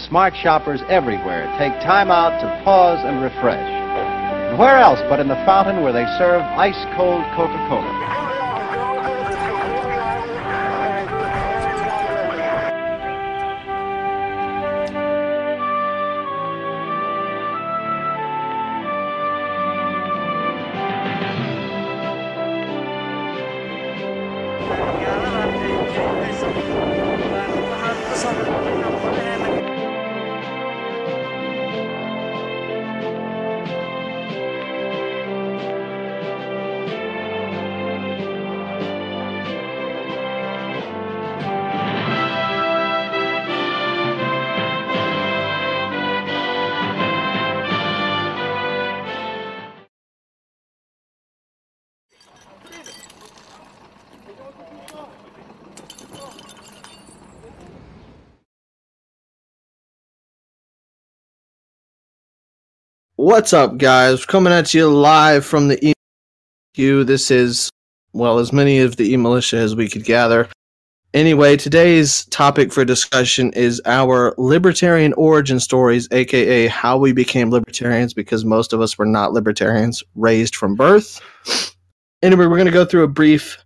smart shoppers everywhere take time out to pause and refresh. And where else but in the fountain where they serve ice-cold Coca-Cola? What's up, guys? Coming at you live from the eMilitia. This is, well, as many of the eMilitia as we could gather. Anyway, today's topic for discussion is our libertarian origin stories, aka how we became libertarians, because most of us were not libertarians raised from birth. Anyway, we're going to go through a brief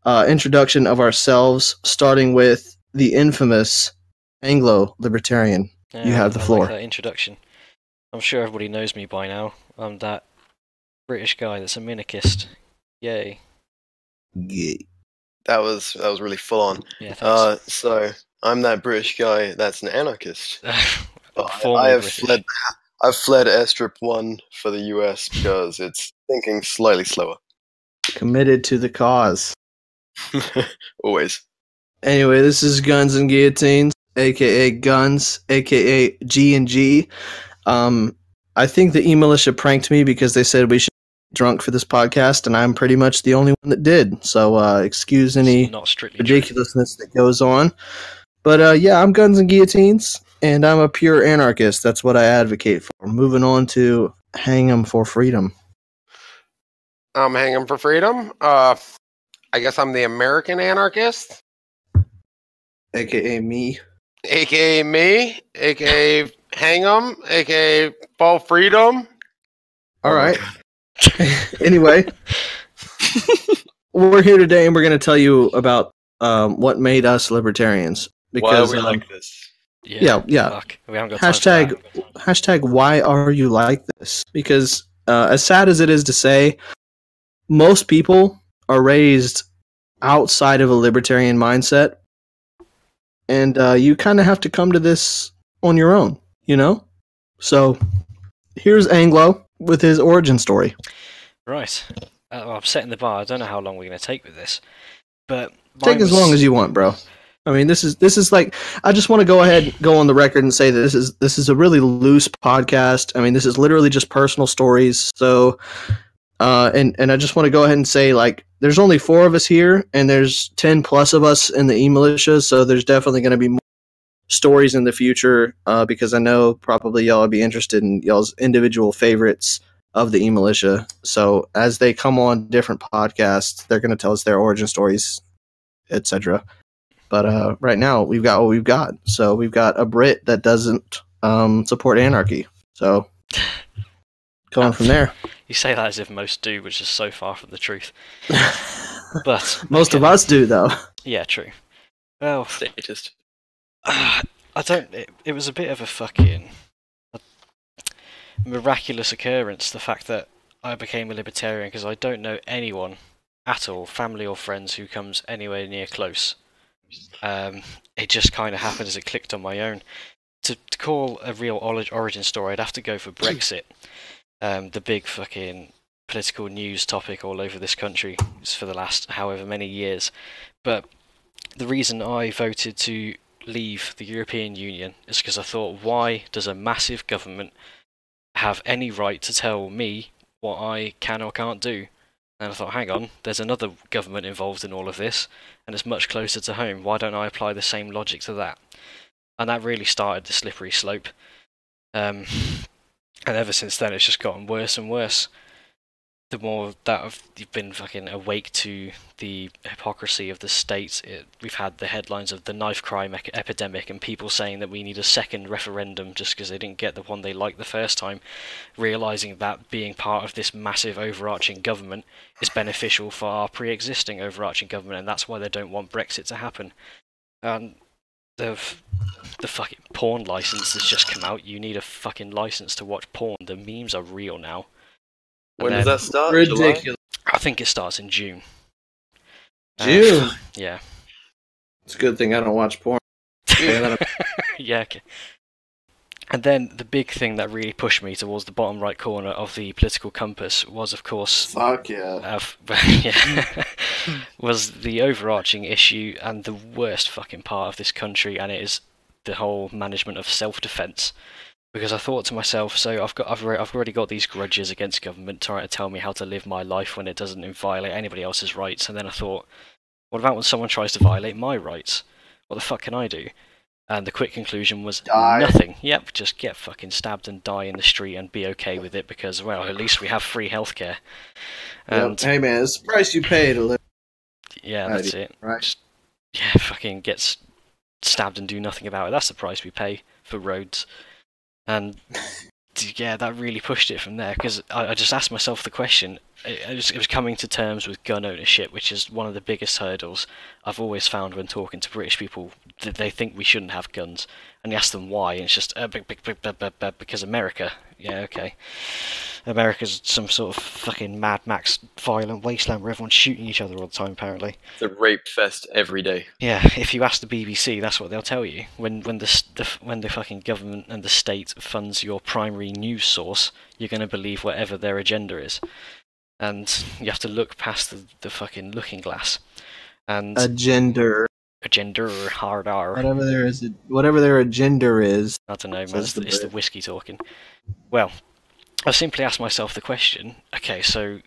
introduction of ourselves, starting with the infamous Anglo-libertarian. Yeah, you have the floor. Like that introduction. I'm sure everybody knows me by now. I'm that British guy that's a minarchist. Yay. Yeah. That was really full on. Yeah, thanks. So I'm that British guy that's an anarchist. I've fled Airstrip 1 for the US because it's thinking slightly slower. Committed to the cause. Always. Anyway, this is Guns and Guillotines, aka Guns, aka G&G. I think the eMilitia pranked me because they said we should be drunk for this podcast, and I'm pretty much the only one that did. So excuse any ridiculousness that goes on. But yeah, I'm Guns and Guillotines, and I'm a pure anarchist. That's what I advocate for. Moving on to Hang 'em for Freedom. I'm Hang 'em for Freedom. I guess I'm the American anarchist. AKA me. AKA me. AKA Hang 'em. AKA Ball Freedom. All right. Anyway, we're here today and we're going to tell you about what made us libertarians. Because, why are we like this? Yeah. Fuck. We haven't got time for that. Hashtag why are you like this? Because as sad as it is to say, most people are raised outside of a libertarian mindset. And you kind of have to come to this on your own, you know? So here's Anglo with his origin story. Right. I'm setting the bar. I don't know how long we're going to take with this. But take as long as you want, bro. I mean, this is like, I just want to go on the record and say that this is a really loose podcast. I mean, this is literally just personal stories. So, and I just want to go ahead and say, like, there's only 4 of us here, and there's 10 plus of us in the eMilitia. So there's definitely going to be more stories in the future, because I know probably y'all will be interested in y'all's individual favorites of the eMilitia. So as they come on different podcasts, they're going to tell us their origin stories, etc. But right now, we've got what we've got. So we've got a Brit that doesn't support anarchy. So going from there. You say that as if most do, which is so far from the truth. But most of us do, though. Yeah, true. Well, statist. It was a bit of a fucking miraculous occurrence, the fact that I became a libertarian, because I don't know anyone at all, family or friends, who comes anywhere near close. It just kind of happened as it clicked on my own. To call a real origin story, I'd have to go for Brexit. The big fucking political news topic all over this country for the last however many years. But the reason I voted to leave the European Union is because I thought, why does a massive government have any right to tell me what I can or can't do? And I thought, hang on, there's another government involved in all of this, and it's much closer to home. Why don't I apply the same logic to that? And that really started the slippery slope. And ever since then, it's just gotten worse and worse. the more that you've been fucking awake to the hypocrisy of the state, we've had the headlines of the knife crime epidemic and people saying that we need a second referendum just because they didn't get the one they liked the first time, realising that being part of this massive overarching government is beneficial for our pre-existing overarching government, and that's why they don't want Brexit to happen. And the fucking porn license has just come out. You need a fucking license to watch porn. The memes are real now. When does that start? Ridiculous. July? I think it starts in June. June. Yeah. It's a good thing I don't watch porn. Yeah, okay. And then the big thing that really pushed me towards the bottom right corner of the political compass was, of course, Fuck yeah. was the overarching issue and the worst fucking part of this country, and it is the whole management of self-defense. Because I thought to myself, so I've already got these grudges against government trying to tell me how to live my life when it doesn't violate anybody else's rights, and then I thought, what about when someone tries to violate my rights? What the fuck can I do? And the quick conclusion was nothing. Yep, just get fucking stabbed and die in the street and be okay with it because, well, at least we have free healthcare. And hey man, it's the price you pay to live. Yeah, that's it. Right. Just, yeah, fucking get stabbed and do nothing about it. That's the price we pay for roads. And yeah, that really pushed it from there because I just asked myself the question. It was coming to terms with gun ownership, which is one of the biggest hurdles I've always found when talking to British people. That they think we shouldn't have guns, and you ask them why, and it's just because America. Yeah, okay. America's some sort of fucking Mad Max violent wasteland where everyone's shooting each other all the time, apparently. It's a rape fest every day. Yeah, if you ask the BBC, that's what they'll tell you. When the fucking government and the state funds your primary news source, you're going to believe whatever their agenda is. And you have to look past the fucking looking glass. And Agenda. Hard R. Whatever their agenda is. I don't know, man. It's the whiskey talking. Well, I simply asked myself the question, okay, so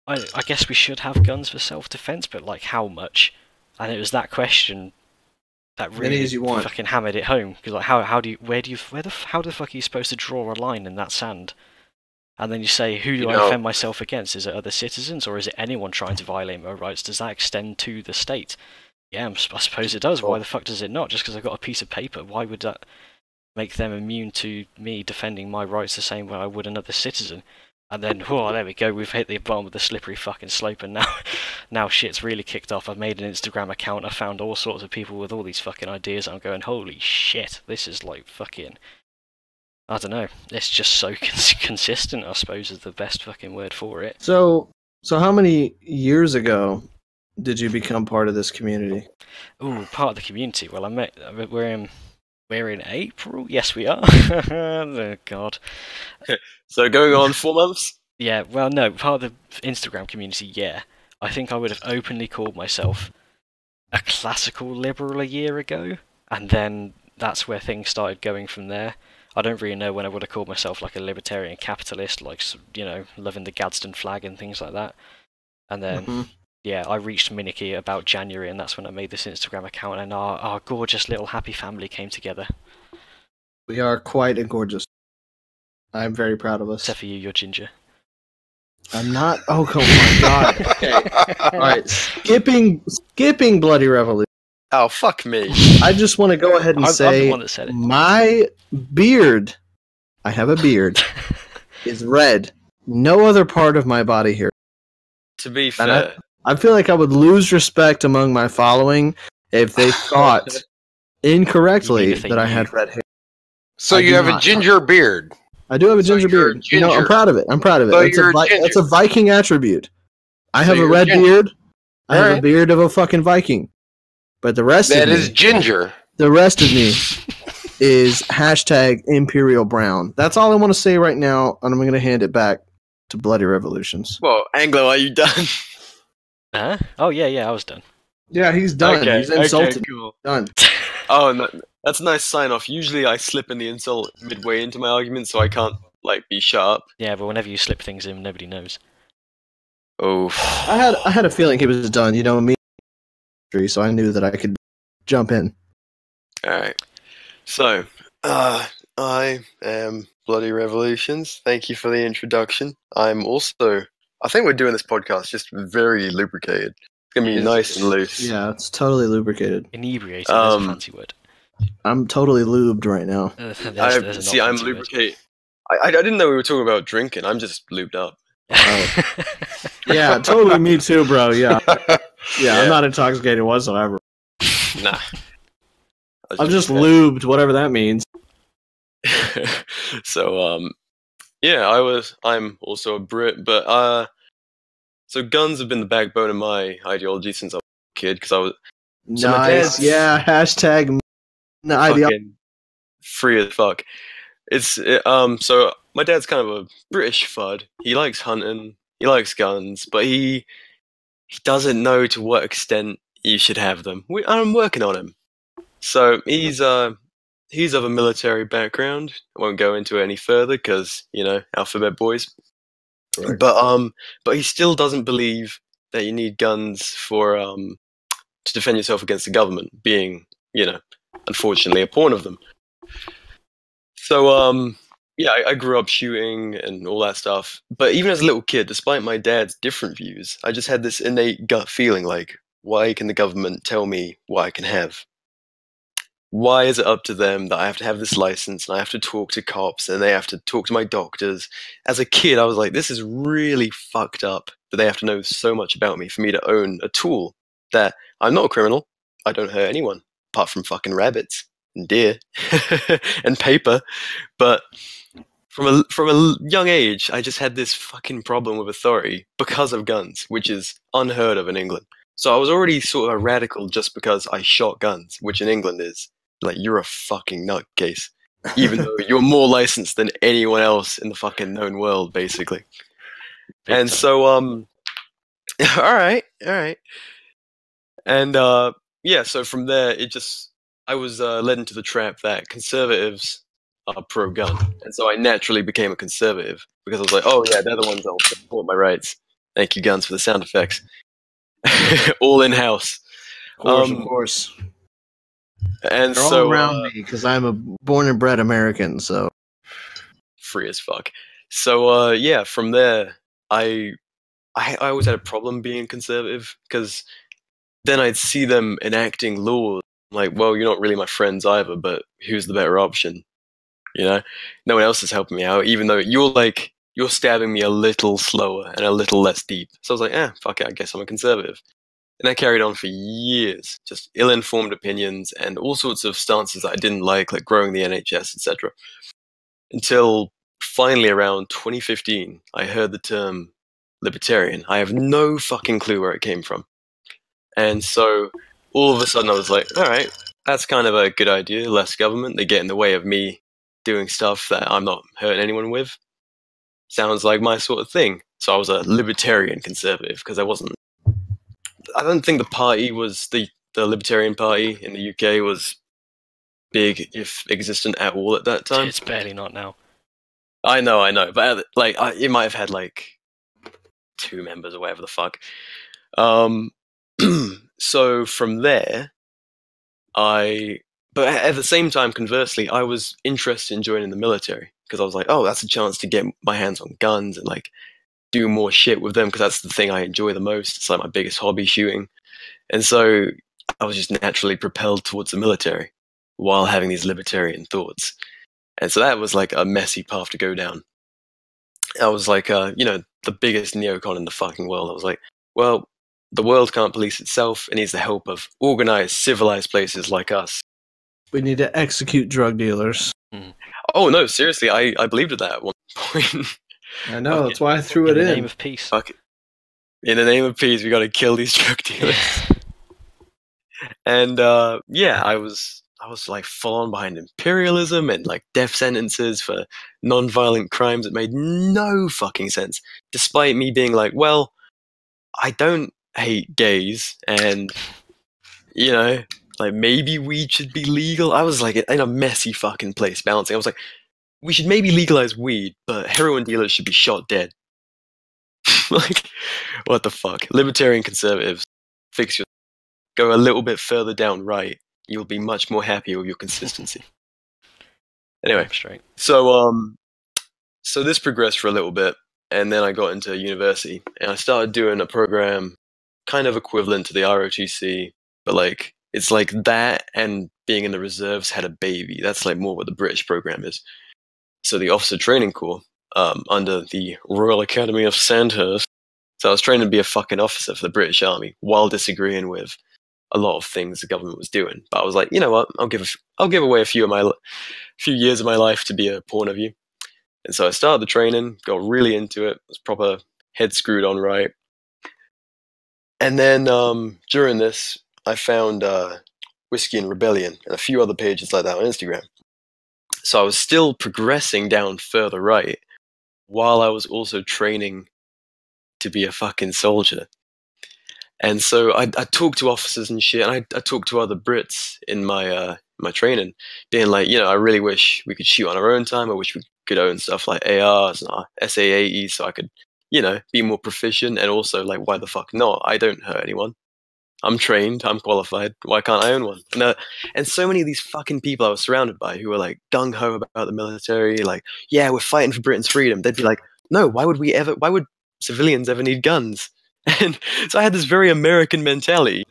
I guess we should have guns for self-defense, but like how much? And it was that question that really fucking hammered it home. Because like, how the fuck are you supposed to draw a line in that sand? And then you say, who do I defend myself against? Is it other citizens, or is it anyone trying to violate my rights? Does that extend to the state? Yeah, I suppose it does. Why the fuck does it not? Just because I've got a piece of paper, why would that make them immune to me defending my rights the same way I would another citizen? And then, oh, there we go, we've hit the bottom of the slippery fucking slope, and now shit's really kicked off. I've made an Instagram account, I found all sorts of people with all these fucking ideas, and I'm going, holy shit, this is like fucking... I don't know, it's just so consistent, I suppose, is the best fucking word for it. So how many years ago did you become part of this community? Ooh, part of the community. Well, we're in April. Yes, we are. Oh God. So going on 4 months? Yeah. Well, no, part of the Instagram community. Yeah, I think I would have openly called myself a classical liberal a year ago, and then that's where things started going from there. I don't really know when I would have called myself like a libertarian capitalist, like, you know, loving the Gadsden flag and things like that. And then, yeah, I reached Miniki about January, and that's when I made this Instagram account, and our gorgeous little happy family came together. We are quite a gorgeous. I'm very proud of us. Except for you, you're ginger. I'm not. Oh my god. Okay. All right. Skipping Bloody Revolution. Oh, fuck me. I just want to go ahead and say I'm the one that said it. My beard, I have a beard, is red. No other part of my body here. To be fair. I feel like I would lose respect among my following if they thought incorrectly that I had red hair. So you have a ginger beard. I do have a ginger beard. You know, I'm proud of it. So It's a Viking attribute. I have a red beard. I have a beard of a fucking Viking. But the rest of me... That is ginger. The rest of me is hashtag Imperial Brown. That's all I want to say right now, and I'm going to hand it back to Bloody Revolutions. Well, Anglo, are you done? Huh? Oh, yeah, I was done. Yeah, he's done. Okay, he's insulted. Okay, cool. Done. Oh, no, that's a nice sign-off. Usually I slip in the insult midway into my argument, so I can't, like, be sharp. Yeah, but whenever you slip things in, nobody knows. Oh. I had a feeling he was done. You know me, so I knew that I could jump in. Alright. So, I am Bloody Revolutions. Thank you for the introduction. I'm also I think we're doing this podcast just very lubricated. It's gonna be nice and loose. Yeah, it's totally lubricated. Inebriated, there's a fancy word. I'm totally lubed right now. There's a I'm not fancy word. lubricated. I didn't know we were talking about drinking. I'm just lubed up. Yeah, totally me too, bro. Yeah. Yeah, Yeah. I'm not intoxicated whatsoever. Nah. I'm just lubed, whatever that means. So, yeah, I'm also a Brit, but, so guns have been the backbone of my ideology since I was a kid, because I was So my Nice. dad's- Yeah, hashtag ideology. fucking free as fuck. So my dad's kind of a British fud. He likes hunting, he likes guns, but he doesn't know to what extent you should have them. I'm working on him. So he's of a military background. I won't go into it any further because, alphabet boys. Right. But he still doesn't believe that you need guns for to defend yourself against the government, being, unfortunately a pawn of them. So yeah, I grew up shooting and all that stuff. But even as a little kid, despite my dad's different views, I just had this innate gut feeling like, why can the government tell me what I can have? Why is it up to them that I have to have this license and I have to talk to cops and they have to talk to my doctors? As a kid, I was like, this is really fucked up that they have to know so much about me for me to own a tool that I'm not a criminal. I don't hurt anyone apart from fucking rabbits and deer and paper. But from a young age, I just had this fucking problem with authority because of guns, which is unheard of in England. So I was already sort of a radical just because I shot guns, which in England is like, you're a fucking nutcase, even though you're more licensed than anyone else in the fucking known world, basically. And so, all right. And yeah, so from there, I was led into the trap that conservatives are pro-gun, and so I naturally became a conservative because I was like, oh yeah, they're the ones that will support my rights. Thank you, guns, for the sound effects. All in house. Of course. And They're so all around me because I'm a born and bred American, so free as fuck. So yeah, from there, I always had a problem being conservative because then I'd see them enacting laws. I'm like, well, you're not really my friends either, but who's the better option? No one else is helping me out, even though you're stabbing me a little slower and a little less deep. So I was like, fuck it, I guess I'm a conservative. And that carried on for years, just ill-informed opinions and all sorts of stances that I didn't like growing the NHS, etc. Until finally around 2015, I heard the term libertarian. I have no fucking clue where it came from. And so all of a sudden I was like, all right, that's kind of a good idea. Less government. They get in the way of me doing stuff that I'm not hurting anyone with. Sounds like my sort of thing. So I was a libertarian conservative because I don't think the party was the Libertarian Party in the UK was big, if existent at all at that time. It's barely not now. I know, but it might have had 2 members or whatever the fuck. So from there, but at the same time, conversely, I was interested in joining the military because I was like, oh, that's a chance to get my hands on guns and do more shit with them because that's the thing I enjoy the most. It's my biggest hobby, shooting. And so I was just naturally propelled towards the military while having these libertarian thoughts. And so that was a messy path to go down. I was the biggest neocon in the fucking world. I was like, well, the world can't police itself. It needs the help of organized, civilized places like us. we need to execute drug dealers. Oh, no, seriously, I believed at that at one point. I know, that's why I threw it In the in. name of peace. Fuck it. In the name of peace, we got to kill these drug dealers. And yeah, I was full on behind imperialism and death sentences for non-violent crimes that made no fucking sense. Despite me being well, I don't hate gays, and maybe weed should be legal. I was in a messy fucking place balancing. I was like, we should maybe legalize weed, but heroin dealers should be shot dead. What the fuck? Libertarian conservatives, go a little bit further down right. You'll be much more happy with your consistency. Anyway, Straight. so this progressed for a little bit, and then I got into university, and I started doing a program kind of equivalent to the ROTC, but like it's like that and being in the reserves had a baby. That's like more what the British program is. So the Officer Training Corps, under the Royal Academy of Sandhurst. So I was trained to be a fucking officer for the British Army while disagreeing with a lot of things the government was doing. But I was like, you know what? I'll give away a few years of my life to be a point of view. And so I started the training, got really into it, was proper head screwed on right. And then during this, I found Whiskey and Rebellion and a few other pages like that on Instagram. So I was still progressing down further right while I was also training to be a fucking soldier. And so I talked to officers and shit, and I talked to other Brits in my training, being like, you know, I really wish we could shoot on our own time. I wish we could own stuff like ARs and SAAEs so I could, you know, be more proficient. And also, like, why the fuck not? I don't hurt anyone. I'm trained. I'm qualified. Why can't I own one? And so many of these fucking people I was surrounded by who were like gung-ho about the military, like, yeah, we're fighting for Britain's freedom. They'd be like, no, why would civilians ever need guns? And so I had this very American mentality.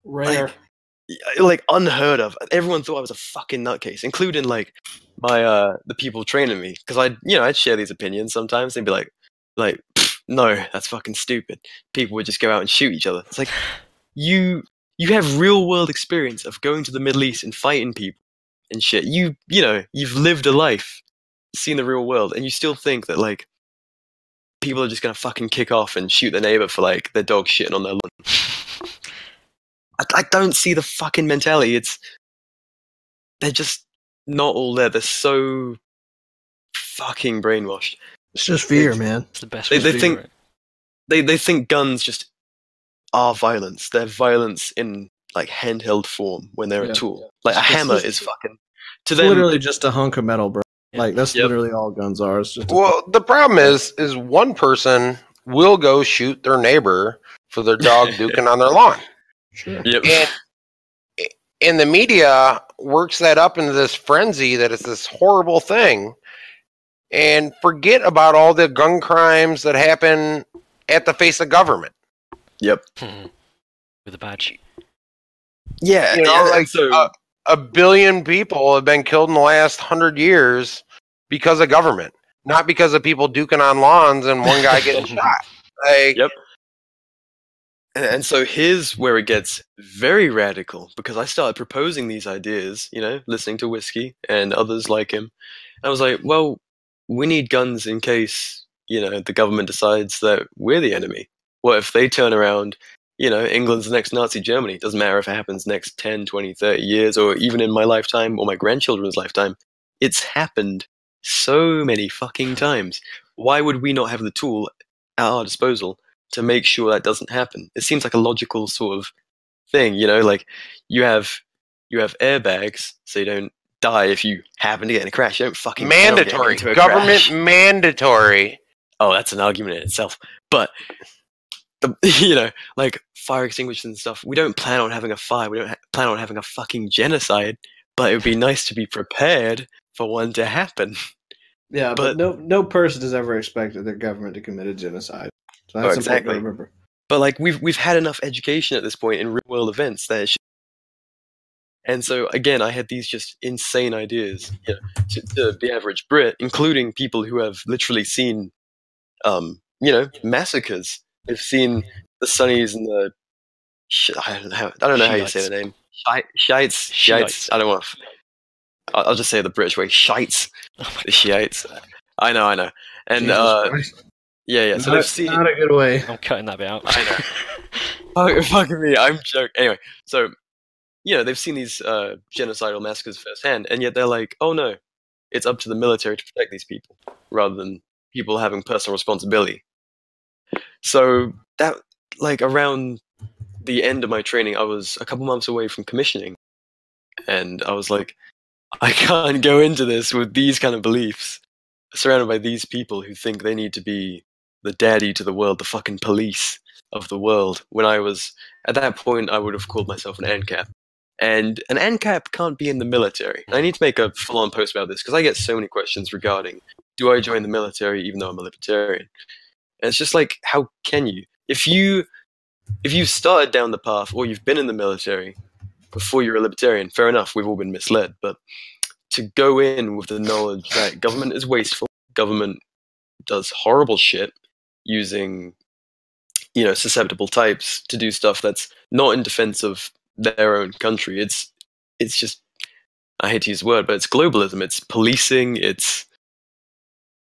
Rare. Like unheard of. Everyone thought I was a fucking nutcase, including like my the people training me, because I'd share these opinions sometimes. They'd be like, no, that's fucking stupid. People would just go out and shoot each other. It's like you have real world experience of going to the Middle East and fighting people and shit. You've lived a life, seen the real world, and you still think that like people are just gonna fucking kick off and shoot their neighbor for like their dog shitting on their lawn. I don't see the fucking mentality. They're just not all there. They're so fucking brainwashed. It's just fear, man. It's the best. They think they think guns just are violence. They're violence in like handheld form when they're a tool. Like a hammer is fucking to them. Literally just a hunk of metal, bro. Yeah. Like that's literally all guns are. It's just The problem is one person will go shoot their neighbor for their dog duking on their lawn. Sure. Yep. And the media works that up into this frenzy that it's this horrible thing, and forget about all the gun crimes that happen at the face of government. Yep. With a badge. Yeah. You know, like so, a billion people have been killed in the last 100 years because of government, not because of people duking on lawns and one guy getting shot. Like, yep. And so here's where it gets very radical, because I started proposing these ideas, listening to Whiskey and others like him. And I was like, well, we need guns in case, the government decides that we're the enemy. What if they turn around, England's the next Nazi Germany? Doesn't matter if it happens next 10, 20, 30 years, or even in my lifetime or my grandchildren's lifetime. It's happened so many fucking times. Why would we not have the tool at our disposal to make sure that doesn't happen? It seems like a logical sort of thing, like you have airbags so you don't die if you happen to get in a crash. You don't fucking mandatory government crash. Mandatory. Oh, that's an argument in itself. But like fire extinguishers and stuff, we don't plan on having a fire, we don't plan on having a fucking genocide, but it would be nice to be prepared for one to happen. Yeah, but no person has ever expected their government to commit a genocide. So that's important to remember. But like we've had enough education at this point in real world events that it should. And so again, I had these just insane ideas to the average Brit, including people who have literally seen, massacres. They've seen the Sunnis and the I don't know how you say the name. Shiites. I don't want to. I'll just say it the British way. Shiites. The Shiites. I know. And yeah. So they've seen. Not a good way. I'm cutting that bit out. I know. Fucking me. I'm joking. Anyway, so they've seen these genocidal massacres firsthand, and yet they're like, oh no, it's up to the military to protect these people, rather than people having personal responsibility. So that, like, around the end of my training, I was a couple months away from commissioning, and I was like, I can't go into this with these kind of beliefs, surrounded by these people who think they need to be the daddy to the world, the fucking police of the world. When I was, at that point, I would have called myself an ANCAP. And an ANCAP can't be in the military. I need to make a full-on post about this, because I get so many questions regarding do I join the military even though I'm a libertarian? And it's just like, how can you? If you've started down the path or you've been in the military before you're a libertarian, fair enough, we've all been misled. But to go in with the knowledge that government is wasteful, government does horrible shit using, susceptible types to do stuff that's not in defense of their own country. It's just, I hate to use the word, but it's globalism. It's policing. It's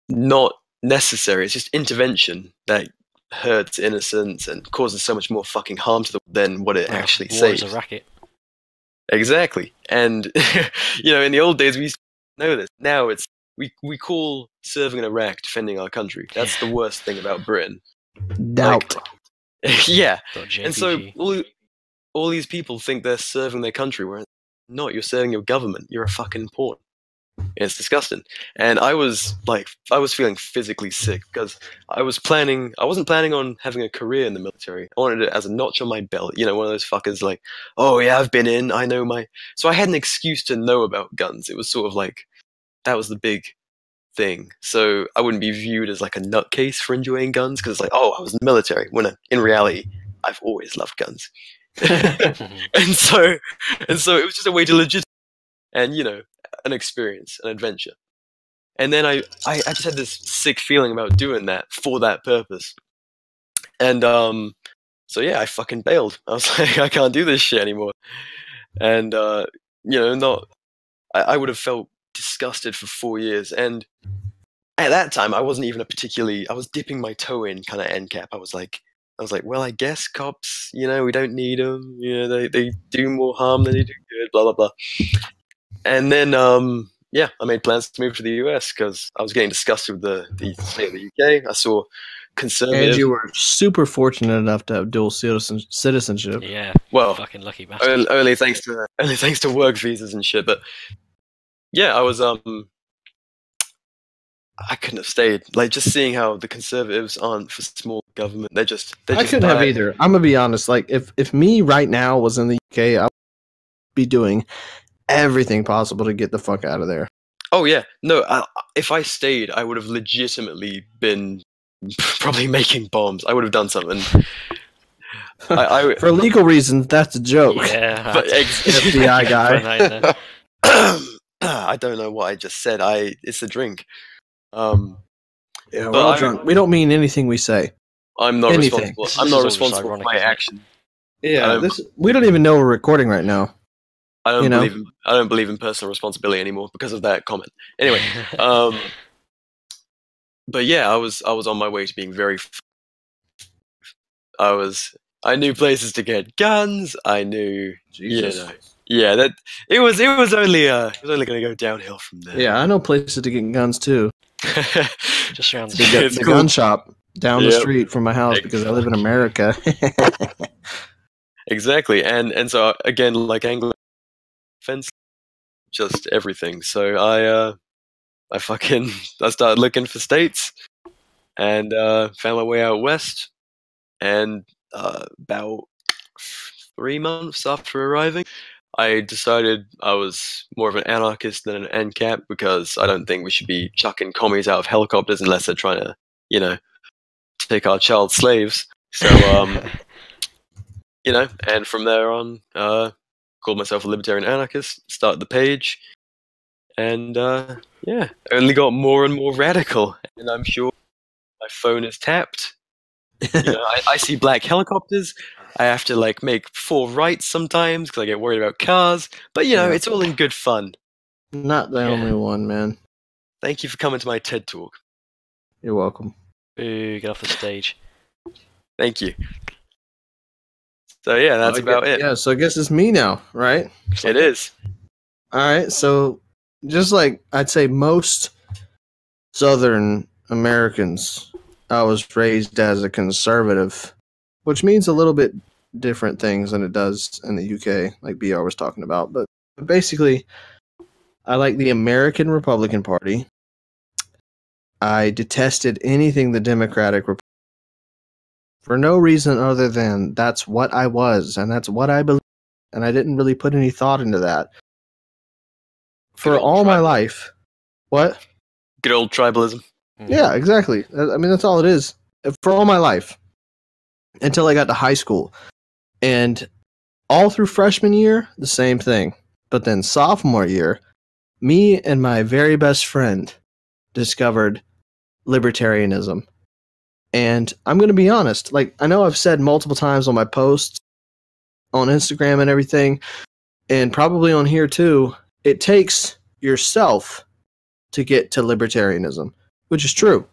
not necessary. It's just intervention that hurts innocents and causes so much more fucking harm to them than what it actually saves. War is a racket. Exactly. And in the old days we used to know this. Now it's we call serving in Iraq defending our country. That's the worst thing about Britain. Doubt. Yeah. .jpg. And so all these people think they're serving their country, where not. You're serving your government. You're a fucking pawn. It's disgusting. And I was feeling physically sick because I wasn't planning on having a career in the military. I wanted it as a notch on my belt. One of those fuckers like, oh yeah, I've been in, I know so I had an excuse to know about guns. It was sort of like, that was the big thing. So I wouldn't be viewed as like a nutcase for enjoying guns because it's like, oh, I was in the military, when in reality, I've always loved guns. and so it was just a way to legit and an experience, an adventure. And then I just had this sick feeling about doing that for that purpose. And so yeah, I fucking bailed. I was like, I can't do this shit anymore. And I would have felt disgusted for 4 years. And at that time I wasn't even I was dipping my toe in kind of NCAP. I was like, well, I guess cops, we don't need them. They do more harm than they do good, blah, blah, blah. And then, I made plans to move to the US because I was getting disgusted with the state of the UK. I saw conservative. And you were super fortunate enough to have dual citizenship. Yeah. Well, fucking lucky bastard. only thanks to work visas and shit. But yeah, I was I couldn't have stayed. Like, just seeing how the conservatives aren't for small government. They just I couldn't have either. I'm gonna be honest. Like, if me right now was in the UK, I would be doing everything possible to get the fuck out of there. Oh yeah, no. If I stayed, I would have legitimately been probably making bombs. I would have done something. For legal reasons, that's a joke. Yeah, but FBI guy. I don't know what I just said. It's a drink. Yeah, we're all drunk. We don't mean anything we say. I'm not Anything. responsible. I'm not responsible for my actions. Yeah, we don't even know we're recording right now. I don't believe in personal responsibility anymore because of that comment. Anyway, but yeah, I was on my way to being very. I knew places to get guns. I knew, that it was only going to go downhill from there. Yeah, I know places to get guns too. Just around the gun shop down the street from my house because I live in America. Exactly, and so again, like Anglo fence, just everything. So I started looking for states and found my way out west. And about 3 months after arriving, I decided I was more of an anarchist than an NCAP because I don't think we should be chucking commies out of helicopters unless they're trying to, take our child slaves. So, and from there on, called myself a libertarian anarchist, started the page, and only got more and more radical. And I'm sure my phone is tapped. I see black helicopters. I have to make 4 rights sometimes because I get worried about cars. But it's all in good fun. Not the only one, man. Thank you for coming to my TED talk. You're welcome. Ooh, get off the stage. Thank you. So yeah, that's about it. Yeah, so I guess it's me now, right? It is. All right, so just like I'd say most Southern Americans, I was raised as a conservative, which means a little bit different things than it does in the UK, like BR was talking about. But basically, I like the American Republican Party. I detested anything the Democratic Republic for no reason other than that's what I was, and that's what I believe, and I didn't really put any thought into that. For all my life. What? Good old tribalism. Yeah, exactly. I mean, that's all it is for all my life until I got to high school. And all through freshman year, the same thing. But then sophomore year, me and my very best friend discovered libertarianism. And I'm going to be honest, like, I know I've said multiple times on my posts on Instagram and everything, and probably on here too, it takes yourself to get to libertarianism, which is true,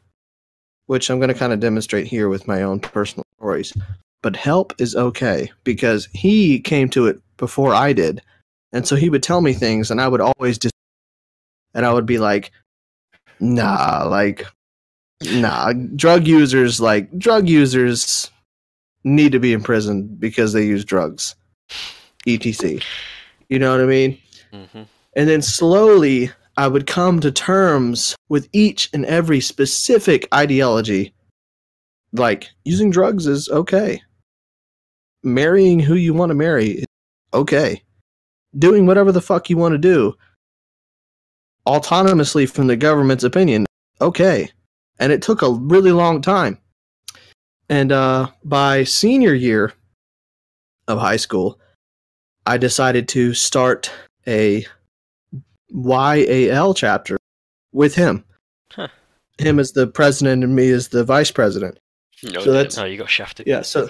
which I'm going to kind of demonstrate here with my own personal stories. But help is okay, because he came to it before I did. And so he would tell me things, and I would always and I would be like, nah, drug users need to be in prison because they use drugs, etc. You know what I mean? Mm-hmm. And then slowly I would come to terms with each and every specific ideology. Like, using drugs is okay. Marrying who you want to marry is okay. Doing whatever the fuck you want to do autonomously from the government's opinion, okay. And it took a really long time. And by senior year of high school, I decided to start a YAL chapter with him. Huh. Him as the president and me as the vice president. No, So that's, No, you got shafted. yeah, so,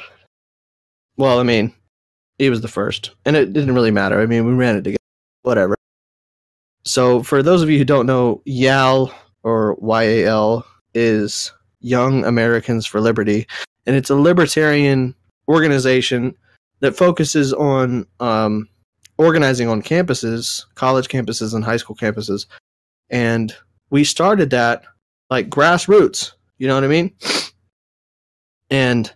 well, I mean, he was the first, and it didn't really matter. I mean, we ran it together, whatever. So for those of you who don't know, YAL or YAL is Young Americans for Liberty, and it's a libertarian organization that focuses on organizing on campuses, college campuses and high school campuses. And we started that like grassroots, you know what I mean? And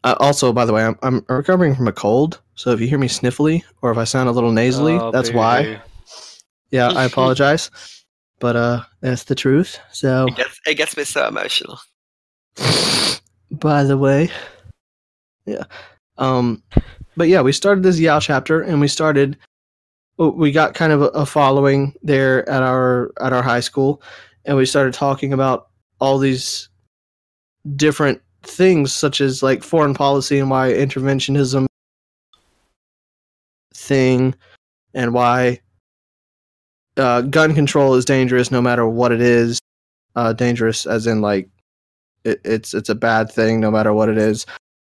also, by the way, I'm recovering from a cold, so if you hear me sniffly or if I sound a little nasally, that's why. Yeah, I apologize, but that's the truth. So it gets me so emotional. by the way, yeah, but yeah, we started this YAL chapter, and we got kind of a following there at our high school, and we started talking about all these different things, such as like foreign policy and why interventionism thing, and why gun control is dangerous no matter what it is. Dangerous as in like it's a bad thing no matter what it is.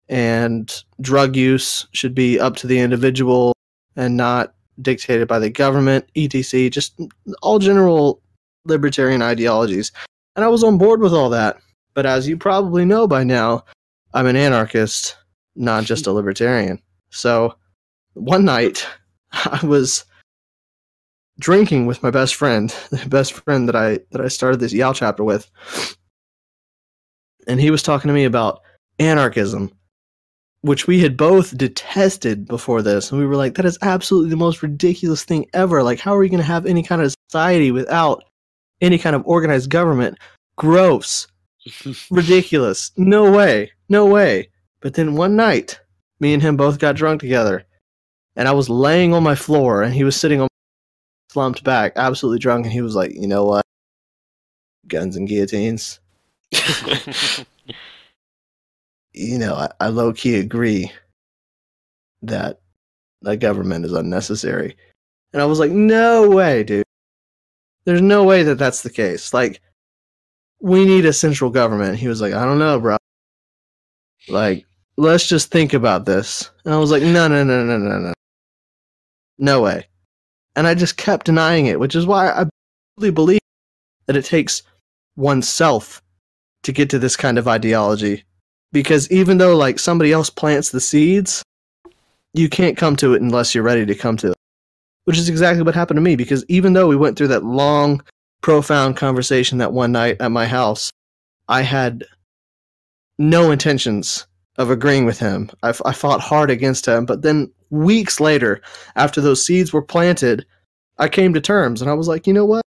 And drug use should be up to the individual and not dictated by the government, etc. Just all general libertarian ideologies. And I was on board with all that. But as you probably know by now, I'm an anarchist, not just a libertarian. So one night I was drinking with my best friend, the best friend that I started this YAL chapter with. And he was talking to me about anarchism, which we had both detested before this. And we were like, that is absolutely the most ridiculous thing ever. Like, how are we going to have any kind of society without any kind of organized government? Gross. Ridiculous. No way. No way. But then one night, me and him both got drunk together. And I was laying on my floor, and he was sitting on slumped back, absolutely drunk, and he was like, you know what? Guns and guillotines. You know, I low-key agree that the government is unnecessary. And I was like, no way, dude. There's no way that that's the case. Like, we need a central government. He was like, I don't know, bro. Like, let's just think about this. And I was like, no. No way. And I just kept denying it, which is why I really believe that it takes oneself to get to this kind of ideology. Because even though like somebody else plants the seeds, you can't come to it unless you're ready to come to it. Which is exactly what happened to me, because even though we went through that long, profound conversation that one night at my house, I had no intentions of agreeing with him. I fought hard against him, but then weeks later, after those seeds were planted, I came to terms, and I was like, you know what?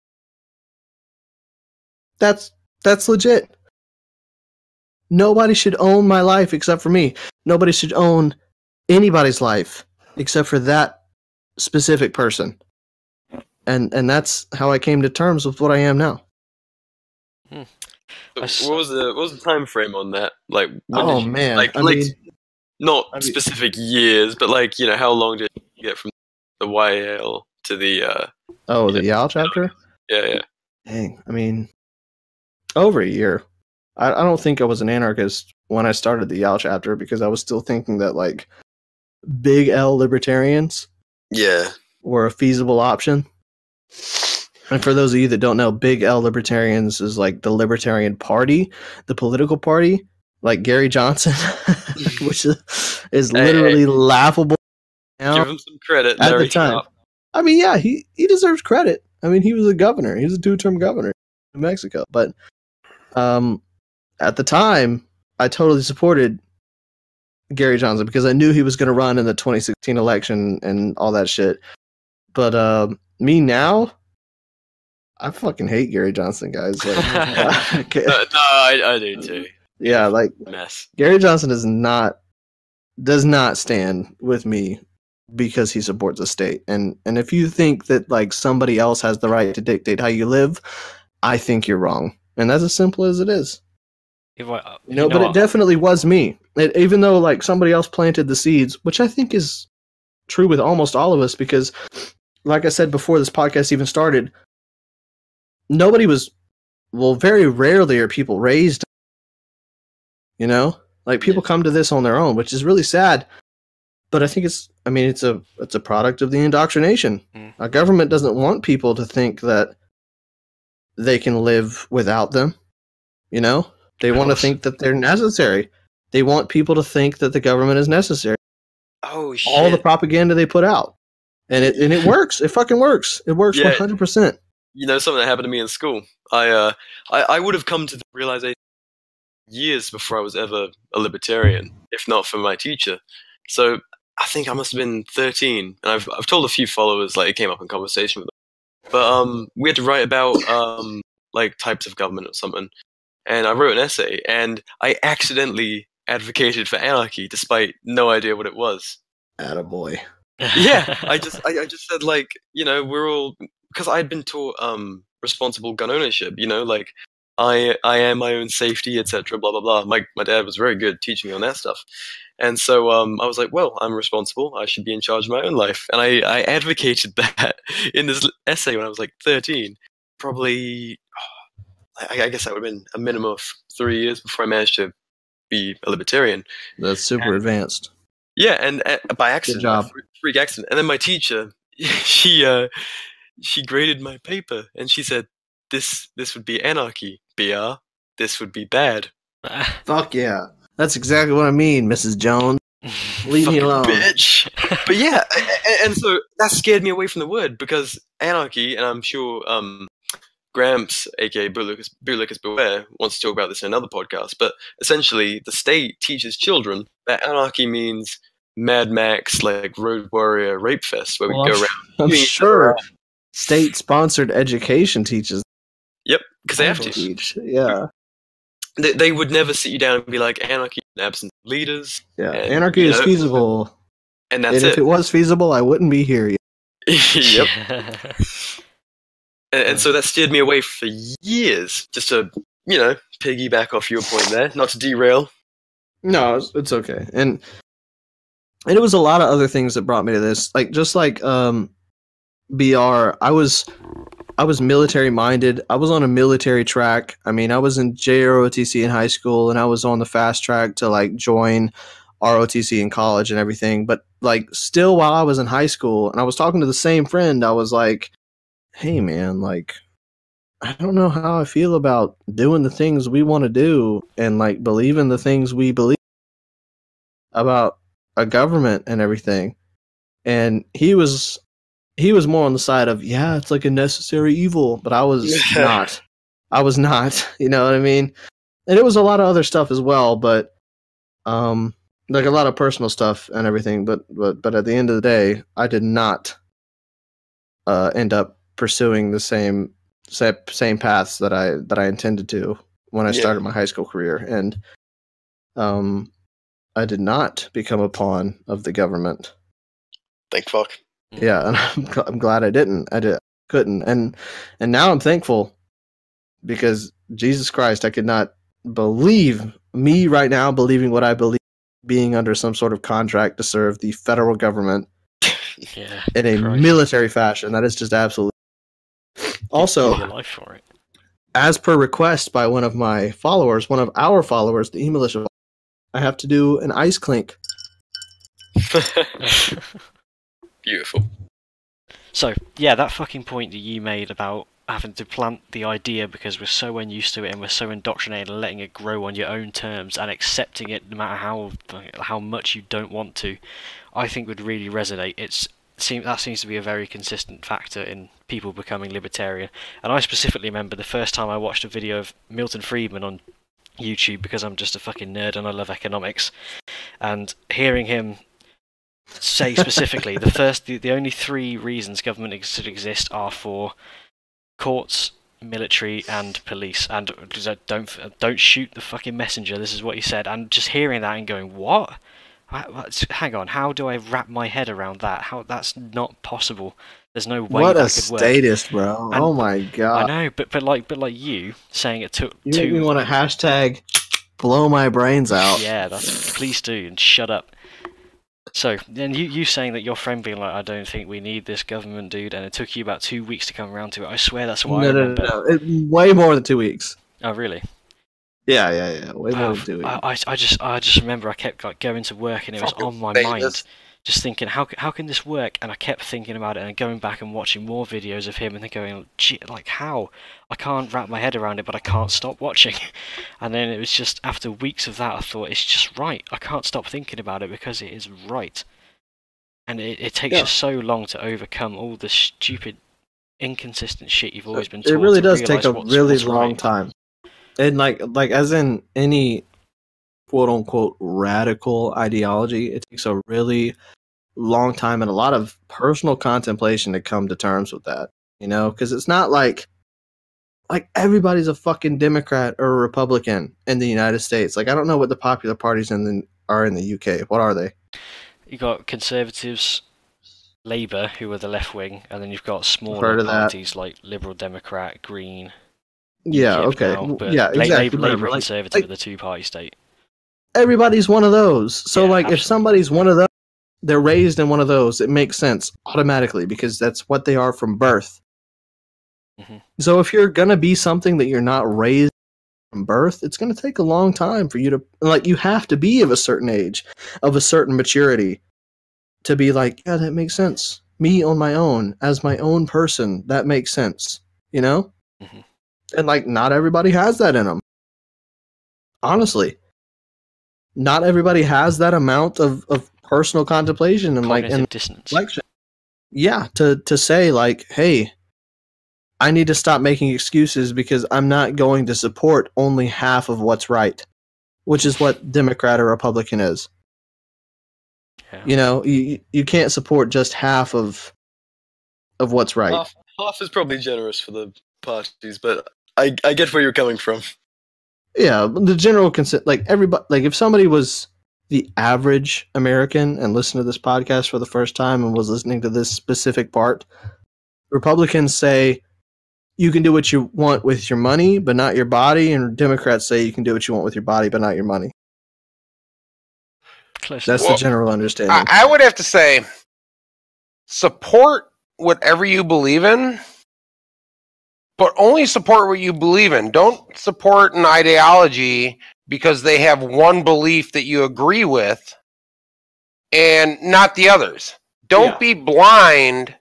That's legit. Nobody should own my life except for me. Nobody should own anybody's life except for that specific person. And that's how I came to terms with what I am now. So what was the time frame on that? Like, when Oh did you, man, like, I like mean, not I mean- specific years, but like, how long did you get from the YAL to the the YAL chapter. yeah. Dang, I mean, over a year. I don't think I was an anarchist when I started the YAL chapter because I was still thinking that like big L libertarians Yeah. were a feasible option. And for those of you that don't know, big L libertarians is like the Libertarian Party, the political party, like Gary Johnson, which is literally laughable now. Give him some credit. At Larry the time. Sharp. I mean, yeah, he deserves credit. I mean, he was a governor. He was a 2-term governor in Mexico. But at the time, I totally supported Gary Johnson because I knew he was going to run in the 2016 election and all that shit. But me now, I fucking hate Gary Johnson, guys. Like, No, I do too. yeah, like Mess. Gary Johnson does not stand with me because he supports the state. And if you think that like somebody else has the right to dictate how you live, I think you're wrong. And that's as simple as it is. But it definitely was me. Even though like somebody else planted the seeds, which I think is true with almost all of us, because like I said before this podcast even started, very rarely are people raised, like people come to this on their own, which is really sad. But I think it's a product of the indoctrination. Our government doesn't want people to think that they can live without them. They want to think that they're necessary. They want people to think that the government is necessary. Oh shit! All the propaganda they put out, and it works. It fucking works. It works 100%. Something that happened to me in school. I would have come to the realization years before I was ever a libertarian, if not for my teacher. So I think I must have been 13, and I've told a few followers, like it came up in conversation with them. But we had to write about like types of government or something, and I wrote an essay, and I accidentally advocated for anarchy despite no idea what it was. Attaboy. Yeah, I just said like, we're all, because I'd been taught responsible gun ownership, like I am my own safety, etc. Blah blah blah. My dad was very good teaching me on that stuff, and so I was like, well, I'm responsible. I should be in charge of my own life, and I advocated that in this essay when I was like 13. Probably, I guess that would have been a minimum of 3 years before I managed to be a libertarian. That's super advanced. Yeah, and by accident, Good job. freak accident. And then my teacher, she graded my paper, and she said, "This would be anarchy, BR. This would be bad." Fuck yeah, that's exactly what I mean, Mrs. Jones. Leave me alone, bitch. But yeah, and so that scared me away from the word, because anarchy, and I'm sure Gramps, aka Bootlickers Beware, wants to talk about this in another podcast, but essentially the state teaches children that anarchy means Mad Max, like Road Warrior Rape Fest, where we go around. I'm sure state-sponsored education teaches. Yep, because they have to. Teach. Yeah. They would never sit you down and be like, anarchy in absence of leaders. Yeah, and, anarchy is feasible. And that's and if it was feasible, I wouldn't be here yet. Yep. And so that steered me away for years, just to, piggyback off your point there, not to derail. No, it's okay. And it was a lot of other things that brought me to this. Like, just like BR, I was military minded. I was on a military track. I mean, I was in JROTC in high school, and I was on the fast track to like join ROTC in college and everything. But like, still, while I was in high school, and I was talking to the same friend, I was like, hey man, like, I don't know how I feel about doing the things we want to do and like believing the things we believe about a government and everything. And he was more on the side of, yeah, it's like a necessary evil, but I was not. You know what I mean? And it was a lot of other stuff as well, but like a lot of personal stuff and everything. But at the end of the day, I did not end up pursuing the same paths that I intended to when I started my high school career, and I did not become a pawn of the government. Thank fuck. Yeah, and I'm glad I didn't. Couldn't, and now I'm thankful, because Jesus Christ, I could not believe me right now believing what I believe, being under some sort of contract to serve the federal government Yeah. in a Christ. military fashion. That is just absolutely. Also, Give your life for it. as per request by one of my followers, one of our followers, the eMilitia, I have to do an ice clink. Beautiful. So, yeah, that fucking point that you made about having to plant the idea because we're so unused to it and we're so indoctrinated and letting it grow on your own terms and accepting it no matter how much you don't want to, I think would really resonate. That seems to be a very consistent factor in people becoming libertarian. And I specifically remember the first time I watched a video of Milton Friedman on YouTube because I'm just a fucking nerd and I love economics, and hearing him say specifically the only three reasons government should exist are for courts, military, and police, and don't shoot the fucking messenger. This is what he said, and just hearing that and going, what? Hang on, how do I wrap my head around that? How that's not possible. There's no way What that a could work. statist, bro! And oh my god! I know, but like you saying it took You make me want to hashtag blow my brains out. Yeah, please do, and shut up. So, then you saying that your friend being like, I don't think we need this government, dude, and it took you about 2 weeks to come around to it. I swear that's what I remember. No. Way more than 2 weeks. Oh, really? Yeah. Way more than 2 weeks. I just remember I kept like going to work and it was on my mind, just thinking how can this work? And I kept thinking about it and going back and watching more videos of him and then going, gee, like how? I can't wrap my head around it, but I can't stop watching. And then it was just after weeks of that, I thought it's just right. I can't stop thinking about it because it is right. And it takes you so long to overcome all the stupid, inconsistent shit you've always been taught. It really to does take a what's really long right. time. And like as in any quote unquote radical ideology, it takes a really long time and a lot of personal contemplation to come to terms with that, you know, because it's not like everybody's a fucking Democrat or a Republican in the United States. Like, I don't know what the popular parties are in the UK. What are they? You got Conservatives, Labour, who are the left wing, and then you've got smaller parties like Liberal Democrat, Green. Yeah, UKIP okay. Now, yeah, exactly. Labour and Conservative are the two-party state. Everybody's one of those. So, Yeah, like, absolutely. if somebody's one of those, they're raised in one of those, it makes sense automatically because that's what they are from birth. Mm-hmm. So if you're going to be something that you're not raised from birth, it's going to take a long time for you to, like, you have to be of a certain age, of a certain maturity to be like, yeah, that makes sense. Me on my own, as my own person, that makes sense, you know? Mm-hmm. And, like, not everybody has that in them. Honestly. Not everybody has that amount of personal contemplation and Cognitive dissonance. reflection. Yeah, to say like, hey, I need to stop making excuses because I'm not going to support only half of what's right, which is what Democrat or Republican is. Yeah. You know, you can't support just half of what's right. Half is probably generous for the parties, but I get where you're coming from. Yeah, the general consent, like everybody, like if somebody was the average American and listened to this podcast for the first time and was listening to this specific part, Republicans say you can do what you want with your money, but not your body, and Democrats say you can do what you want with your body, but not your money. Close. That's the general understanding. I would have to say, support whatever you believe in, but only support what you believe in. Don't support an ideology because they have one belief that you agree with and not the others. Don't be blind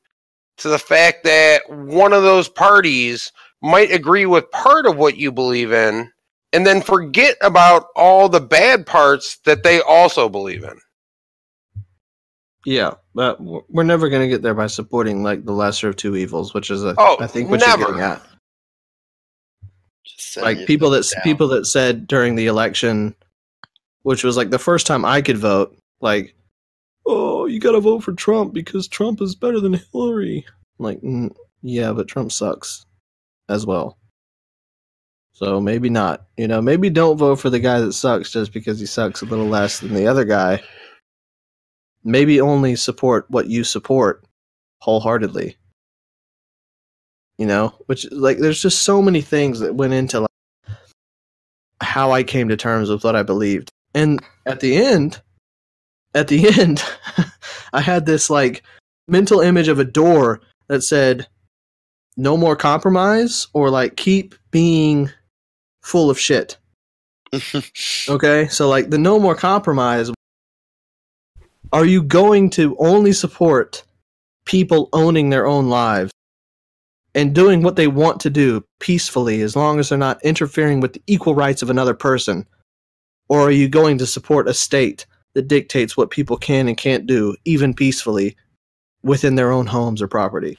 to the fact that one of those parties might agree with part of what you believe in and then forget about all the bad parts that they also believe in. Yeah, but we're never going to get there by supporting like the lesser of two evils, which is I think what never. you're getting at. Like people that said during the election, which was like the first time I could vote, like, oh, you got to vote for Trump because Trump is better than Hillary. I'm like, yeah, but Trump sucks as well. So maybe not. You know, maybe don't vote for the guy that sucks just because he sucks a little less than the other guy. Maybe only support what you support wholeheartedly. You know, which like there's just so many things that went into like how I came to terms with what I believed. And at the end, I had this like mental image of a door that said, "No more compromise," or like, "Keep being full of shit." Okay, so like the no more compromise. Are you going to only support people owning their own lives and doing what they want to do peacefully, as long as they're not interfering with the equal rights of another person? Or are you going to support a state that dictates what people can and can't do, even peacefully, within their own homes or property?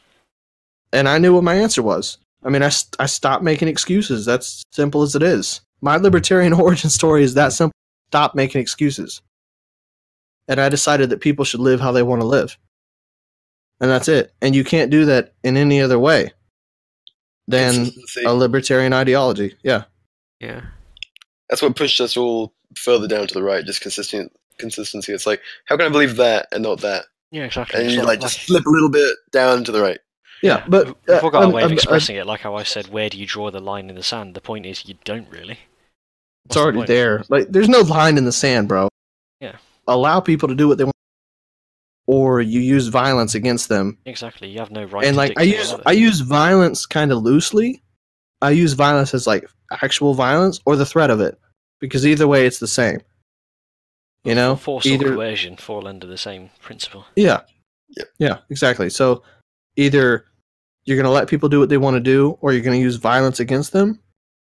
And I knew what my answer was. I mean, I stopped making excuses. That's simple as it is. My libertarian origin story is that simple. Stop making excuses. And I decided that people should live how they want to live. And that's it. And you can't do that in any other way than Consistency. a libertarian ideology. Yeah. Yeah. That's what pushed us all further down to the right. Just consistency. It's like, how can I believe that and not that? Yeah, exactly. And It's you not like just slip a little bit down to the right. Yeah, but we've all got a way of expressing it, like how I said, where do you draw the line in the sand? The point is, you don't really. it's already there. Like, there's no line in the sand, bro. Yeah. Allow people to do what they want, or you use violence against them. Exactly, you have no right. And to like, dictate I use violence kind of loosely. I use violence as like actual violence or the threat of it, because either way, it's the same. You know, force or coercion fall under the same principle. Yeah. Yep. Yeah, exactly. So either you're going to let people do what they want to do, or you're going to use violence against them,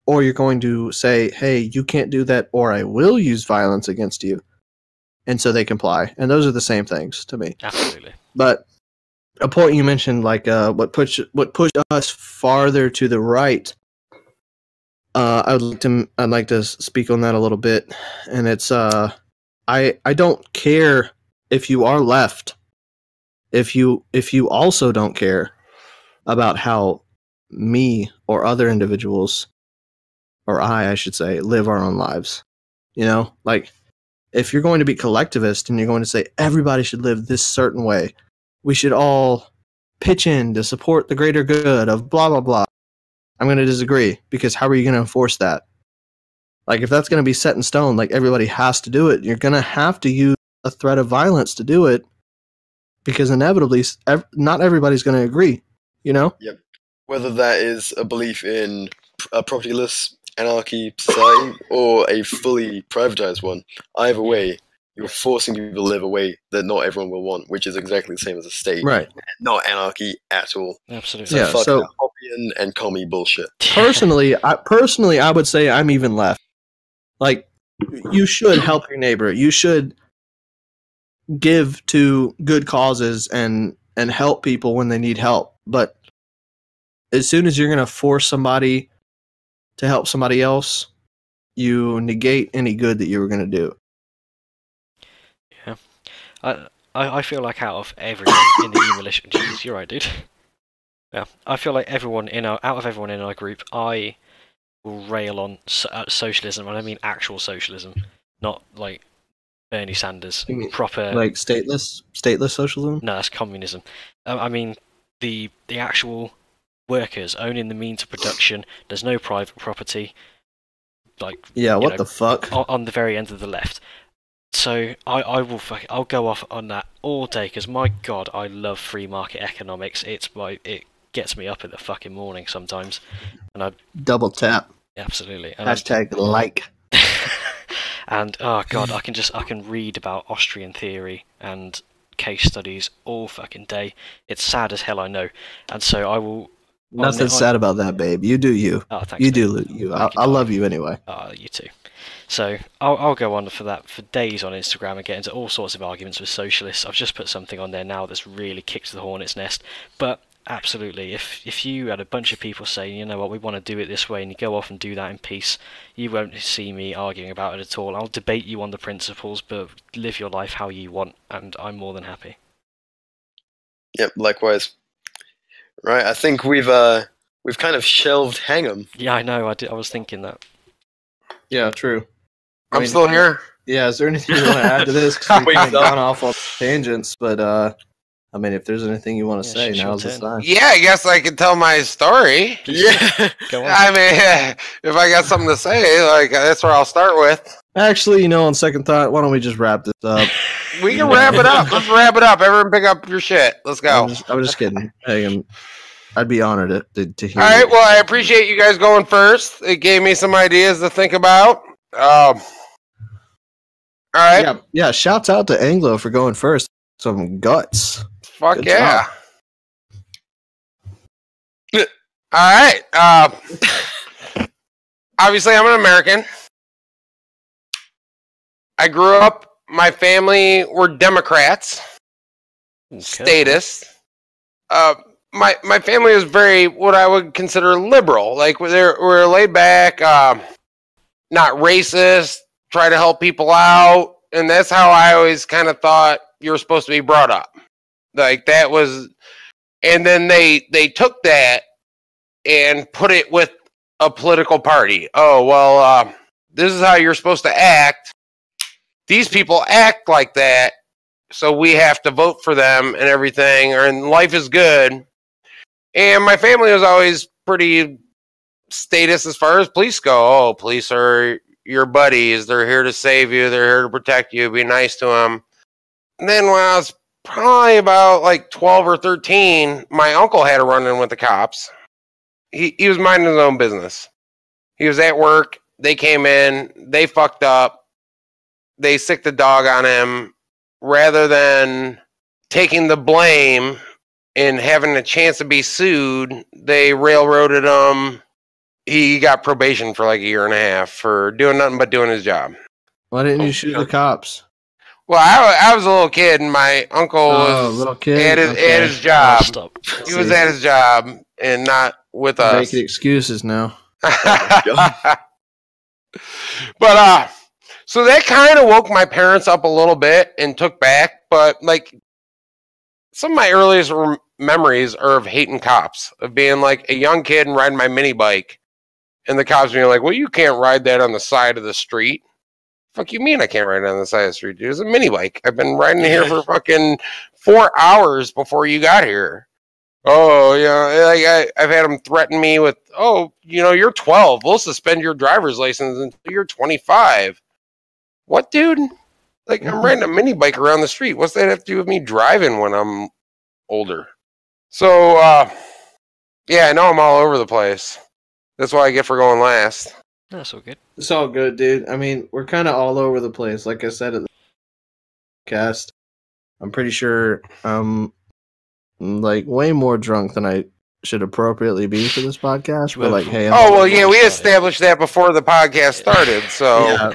or you're going to say, "Hey, you can't do that, or I will use violence against you." And so they comply. And those are the same things to me. Absolutely. But a point you mentioned, like what pushed us farther to the right, I'd like to speak on that a little bit. And it's I don't care if you are left, if you also don't care about how me or other individuals, or I should say, live our own lives. You know, like, if you're going to be collectivist and you're going to say everybody should live this certain way, we should all pitch in to support the greater good of blah, blah, blah, I'm going to disagree, because how are you going to enforce that? Like, if that's going to be set in stone, like everybody has to do it, you're going to have to use a threat of violence to do it, because inevitably not everybody's going to agree, you know? Yep. Whether that is a belief in a propertyless anarchy society or a fully privatized one, either way, you're forcing people to live a way that not everyone will want, which is exactly the same as a state. Right. Not anarchy at all. Absolutely. Yeah, Fuck so that Hoppian and commie bullshit. personally, I would say I'm even left. Like, you should help your neighbor. You should give to good causes and help people when they need help. But as soon as you're going to force somebody to help somebody else, you negate any good that you were going to do. Yeah. I feel like out of everyone in the eMilitia... Jesus, you're right, dude. Yeah. I feel like out of everyone in our group, I will rail on socialism, and I mean actual socialism, not like Bernie Sanders, You mean proper... like stateless socialism? No, that's communism. I mean the actual workers owning the means of production. There's no private property. Like, Yeah, what the fuck? On the very end of the left. So I'll go off on that all day, because my god, I love free market economics. It gets me up in the fucking morning sometimes, and I Double tap. absolutely and Hashtag like. and oh god, I can read about Austrian theory and case studies all fucking day. It's sad as hell, I know, and so I will. Nothing sad about that, babe. You do you. Oh, thanks. You mate. do you. I love you anyway. Oh, you too. So I'll go on for that for days on Instagram and get into all sorts of arguments with socialists. I've just put something on there now that's really kicked the hornet's nest. But absolutely, if you had a bunch of people saying, you know what, we want to do it this way, and you go off and do that in peace, you won't see me arguing about it at all. I'll debate you on the principles, but live your life how you want, and I'm more than happy. Yep, likewise. Right, I think we've kind of shelved Hang'em. Yeah, I know. I was thinking that. Yeah, true. I'm still here. Yeah, is there anything you want to add to this? 'Cause we've Wait, kind of no. gone off on tangents, but I mean, if there's anything you want to say, it's your now's the turn. time. Yeah, I guess I could tell my story. Yeah. Go on. I mean, if I got something to say, like that's where I'll start with. Actually, on second thought, why don't we just wrap this up? We can wrap it up. Let's wrap it up. Everyone, pick up your shit. Let's go. I'm just kidding. Hey, I'd be honored to hear. All right. Well, I appreciate you guys going first. It gave me some ideas to think about. All right. Yeah. Shouts out to Anglo for going first. Some guts. Fuck Good yeah. job. All right. Obviously, I'm an American. I grew up. My family were Democrats. Okay. Statists. My family was very what I would consider liberal. Like we're laid back, not racist. Try to help people out, and that's how I always kind of thought you were supposed to be brought up. Like that was, and then they took that and put it with a political party. Oh well, this is how you're supposed to act. These people act like that, so we have to vote for them and everything, and life is good. And my family was always pretty statist as far as police go. Oh, police are your buddies. They're here to save you. They're here to protect you. Be nice to them. And then when I was probably about like 12 or 13, my uncle had a run-in with the cops. He was minding his own business. He was at work. They came in. They fucked up. They sicked the dog on him. Rather than taking the blame and having a chance to be sued, they railroaded him. He got probation for like a year and a half for doing nothing but doing his job. Why didn't you shoot the cops? Well, I was a little kid, and my uncle was little kid. at his job. Stop. He was at his job and not with us. Making excuses now. But so that kind of woke my parents up a little bit and took back. But like some of my earliest memories are of hating cops, of being like a young kid and riding my mini bike, and the cops being like, "Well, you can't ride that on the side of the street." Fuck you mean I can't ride it on the side of the street, dude? It's a mini bike. I've been riding here for fucking 4 hours before you got here. Oh, yeah, like I've had them threaten me with, oh, you're 12. We'll suspend your driver's license until you're 25. What, dude? Like, I'm riding a mini bike around the street. What's that have to do with me driving when I'm older? So, yeah, I know I'm all over the place. That's what I get for going last. That's all good. It's all good, dude. I mean, we're kind of all over the place. Like I said at the cast, I'm pretty sure I'm like way more drunk than I should appropriately be for this podcast. But like, hey, we established that before the podcast started, so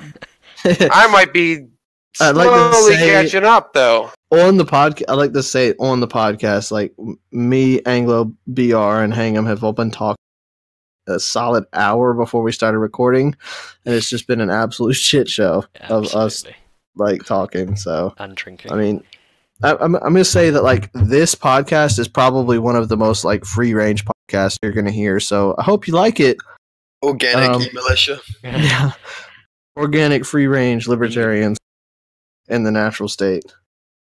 I might be slowly catching up, though. On the podcast, I like to say on the podcast, like me, Anglo, BR, and Hang'em have all been talking a solid hour before we started recording, and it's just been an absolute shit show of us like talking. So and drinking. I mean, I'm gonna say that like this podcast is probably one of the most like free range podcasts you're gonna hear. So I hope you like it. Organic eMilitia. Yeah, organic, free range libertarians in the natural state.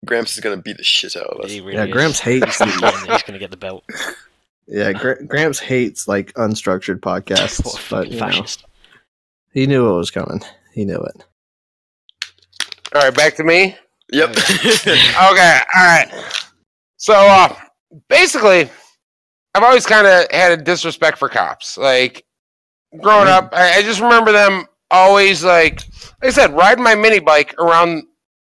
Gramps is gonna beat the shit out of us. He really Yeah, is. Gramps hates. He's gonna get the belt. Yeah, Gramps hates like unstructured podcasts, What a but fucking fascist. he knew it was coming. He knew it. All right, back to me. Yep. Okay, all right. So, basically, I've always kind of had a disrespect for cops. Like, growing up, I just remember them always, like I said, riding my mini bike around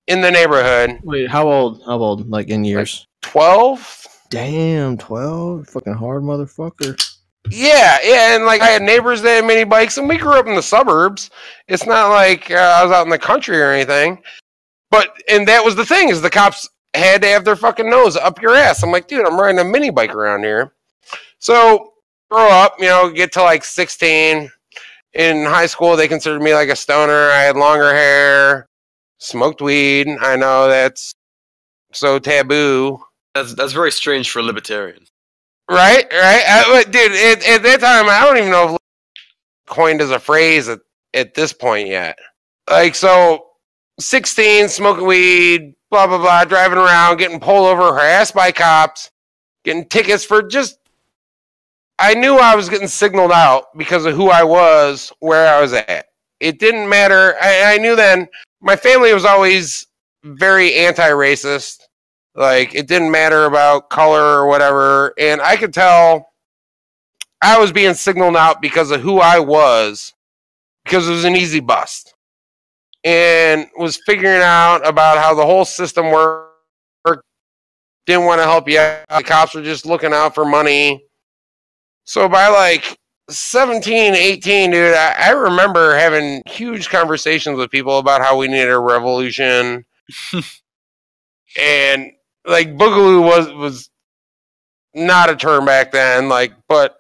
in the neighborhood. Wait, how old? How old? Like in years? 12? Damn, 12? Fucking hard motherfucker. Yeah, and like I had neighbors that had mini bikes, and we grew up in the suburbs. It's not like I was out in the country or anything. And that was the thing, is the cops had to have their fucking nose up your ass. I'm like, dude, I'm riding a mini bike around here. So, grow up, get to like 16. In high school, they considered me like a stoner. I had longer hair, smoked weed. I know that's so taboo. That's very strange for a libertarian. Right? Dude, at that time, I don't even know if coined as a phrase at this point yet. Like, so, 16, smoking weed, blah, blah, blah, driving around, getting pulled over, harassed by cops, getting tickets for just... I knew I was getting signaled out because of who I was, where I was at. It didn't matter. I knew then my family was always very anti-racist. Like, it didn't matter about color or whatever. And I could tell I was being signaled out because of who I was, because it was an easy bust. And was figuring out about how the whole system worked. Didn't want to help you out. The cops were just looking out for money. So by like 17, 18, dude, I remember having huge conversations with people about how we needed a revolution. And like Boogaloo was not a term back then, like, but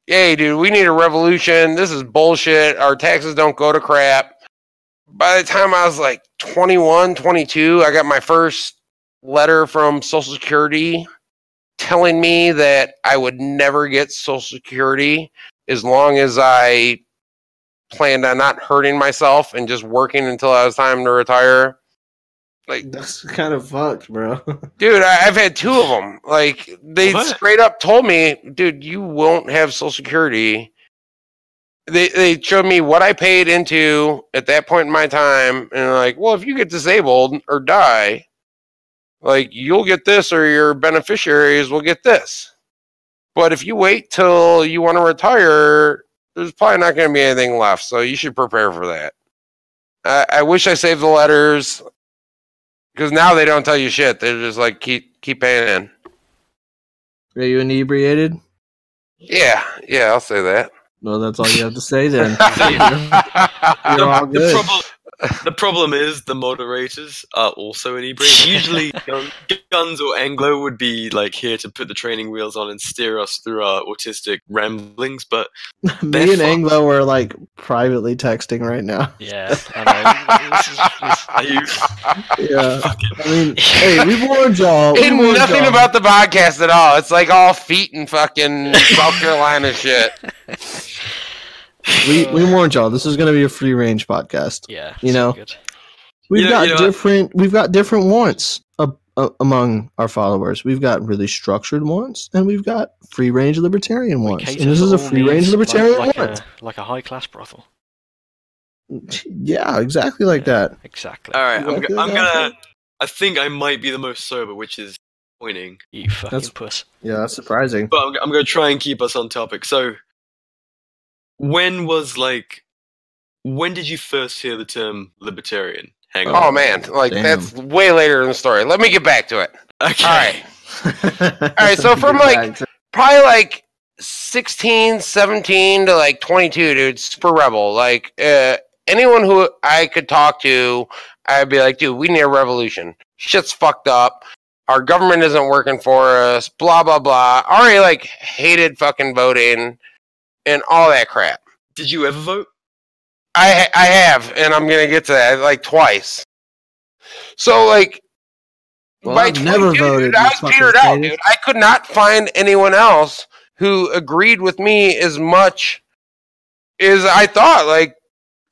hey, dude, we need a revolution. This is bullshit. Our taxes don't go to crap. By the time I was like 21, 22, I got my first letter from Social Security telling me that I would never get Social Security as long as I planned on not hurting myself and just working until I was time to retire. Like, That's kind of fucked, bro. dude, I've had two of them. Like, they straight up told me, dude, you won't have Social Security. They showed me what I paid into at that point in my time, and they're like, well, if you get disabled or die, like, you'll get this, or your beneficiaries will get this. But if you wait till you want to retire, there's probably not going to be anything left, so you should prepare for that. I wish I saved the letters, because now they don't tell you shit. They're just like, keep paying in. Are you inebriated? Yeah, I'll say that. Well, that's all you have to say then. The, You're all good. the problem is the moderators are also inebriated. Usually, Guns or Anglo would be like here to put the training wheels on and steer us through our autistic ramblings, but Me and Anglo are like privately texting right now. Yeah, I know. Yeah, I mean, hey, we warned y'all. Ain't nothing about the podcast at all. It's like all feet and fucking South Carolina shit. We warned y'all. This is going to be a free range podcast. Yeah, you know, good. we've got different wants among our followers. We've got really structured wants, and we've got free range libertarian wants. And this is a free range libertarian want, like a high class brothel. Yeah, exactly like that. Exactly. All right, Exactly I'm like gonna. that. I think I might be the most sober, which is pointing. You fucking puss. Yeah, that's surprising. But I'm gonna try and keep us on topic. So, when did you first hear the term libertarian? Hang on. Oh man, like Damn. That's way later in the story. Let me get back to it. Okay. All right. So from like probably like 16, 17 to like 22, dude, super rebel. Like anyone who I could talk to, I'd be like, dude, we need a revolution. Shit's fucked up. Our government isn't working for us. Blah blah blah. Already like hated fucking voting and all that crap. Did you ever vote? I have, and I'm gonna get to that like twice. So like, Well, by I've never 22, voted. dude, I was petered out, dude. I could not find anyone else who agreed with me as much as I thought. Like,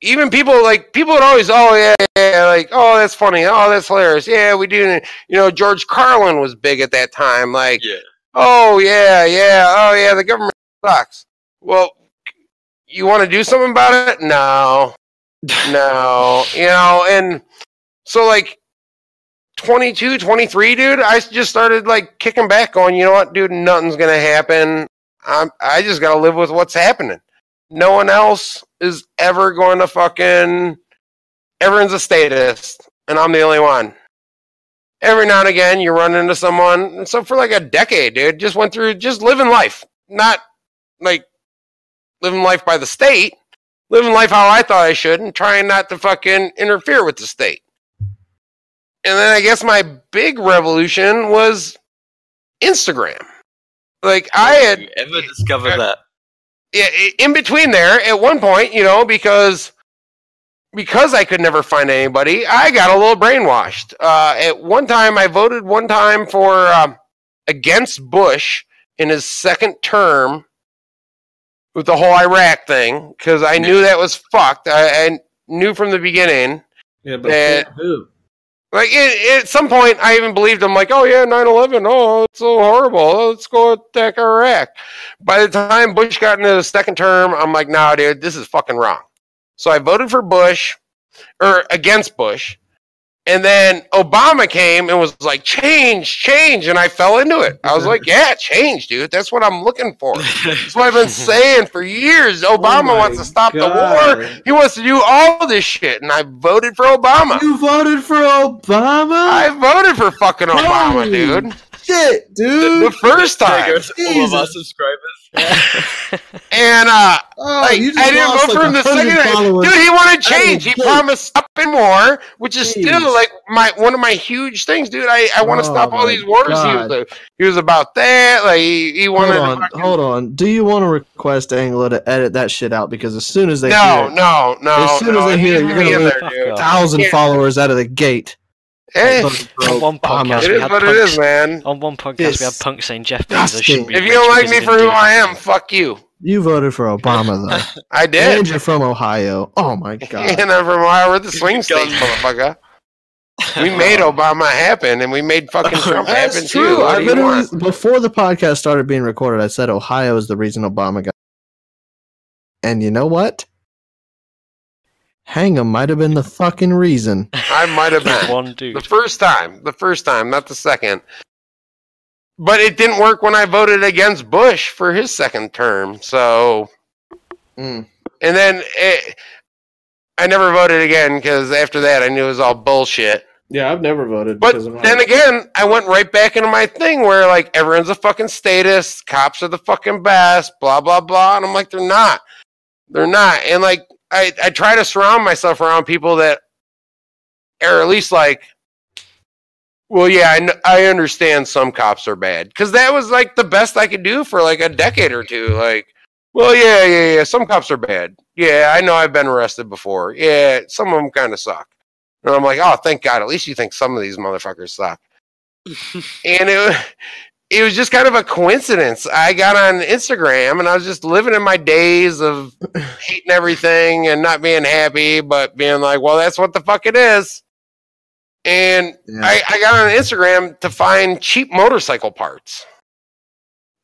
even people would always, oh yeah, like, oh that's funny, oh that's hilarious, yeah we do. You know, George Carlin was big at that time. Like, Yeah. oh yeah, oh yeah, the government sucks. Well, you want to do something about it? No, you know, and so like 22, 23, dude, I just started like kicking back going, you know what, dude, nothing's going to happen. I just got to live with what's happening. No one else is ever going to fucking, everyone's a statist, and I'm the only one. Every now and again, you run into someone. And so for like a decade, dude, just went through just living life, not like living life by the state, living life how I thought I should, and trying not to fucking interfere with the state. And then I guess my big revolution was Instagram. Like I had Did you ever discover that? Yeah, in between there, at one point, you know, because I could never find anybody, I got a little brainwashed. At one time, I voted one time for against Bush in his second term with the whole Iraq thing, because I knew that was fucked. I knew from the beginning. Yeah, but that, who? Like, at some point, I even believed him, like, oh, yeah, 9/11, oh, it's so horrible. Oh, let's go attack Iraq. By the time Bush got into the second term, I'm like, nah, dude, this is fucking wrong. So I voted for Bush, or against Bush. And then Obama came and was like, change. And I fell into it. I was like, yeah, change, dude. That's what I'm looking for. That's what I've been saying for years. Obama wants to stop the war. He wants to do all this shit. And I voted for Obama. You voted for Obama? I voted for fucking Obama, dude. Shit, dude. The first time. There goes all of our subscribers. And I didn't vote for him the second time. Dude, he wanted change. He promised stopping war, which is still like one of my huge things, dude. I want to stop all these wars. He was about that. Like he wanted. Hold on. Do you want to request Anglo to edit that shit out? Because as soon as they no, as soon as they hear it, you're gonna lose 1,000 followers out of the gate. Hey, on one podcast, it is what it is, man. On one podcast, we had Punk saying Jeff Bezos shouldn't be. If you don't like me for who I am, fuck you. You voted for Obama, though. I did. And you're from Ohio. Oh my god. And I'm from Ohio. We're the swing states, motherfucker. We made Obama happen, and we made fucking Trump happen too. I literally, before the podcast started being recorded, I said Ohio is the reason Obama got. And you know what? Hang 'em might have been the fucking reason. I might have been. One dude. The first time, not the second. But it didn't work when I voted against Bush for his second term. So, and then I never voted again because after that I knew it was all bullshit. Yeah, I've never voted. But then again, I went right back into my thing where like everyone's a fucking statist, cops are the fucking best, blah blah blah, and I'm like, they're not, and like. I try to surround myself around people that are at least like, well, yeah, I understand some cops are bad. Because that was like the best I could do for like a decade or two. Like, well, yeah, some cops are bad. Yeah, I know I've been arrested before. Yeah, some of them kind of suck. And I'm like, oh, thank God, at least you think some of these motherfuckers suck. And it was just kind of a coincidence. I got on Instagram and I was just living in my days of hating everything and not being happy, but being like, well, that's what the fuck it is. And I got on Instagram to find cheap motorcycle parts.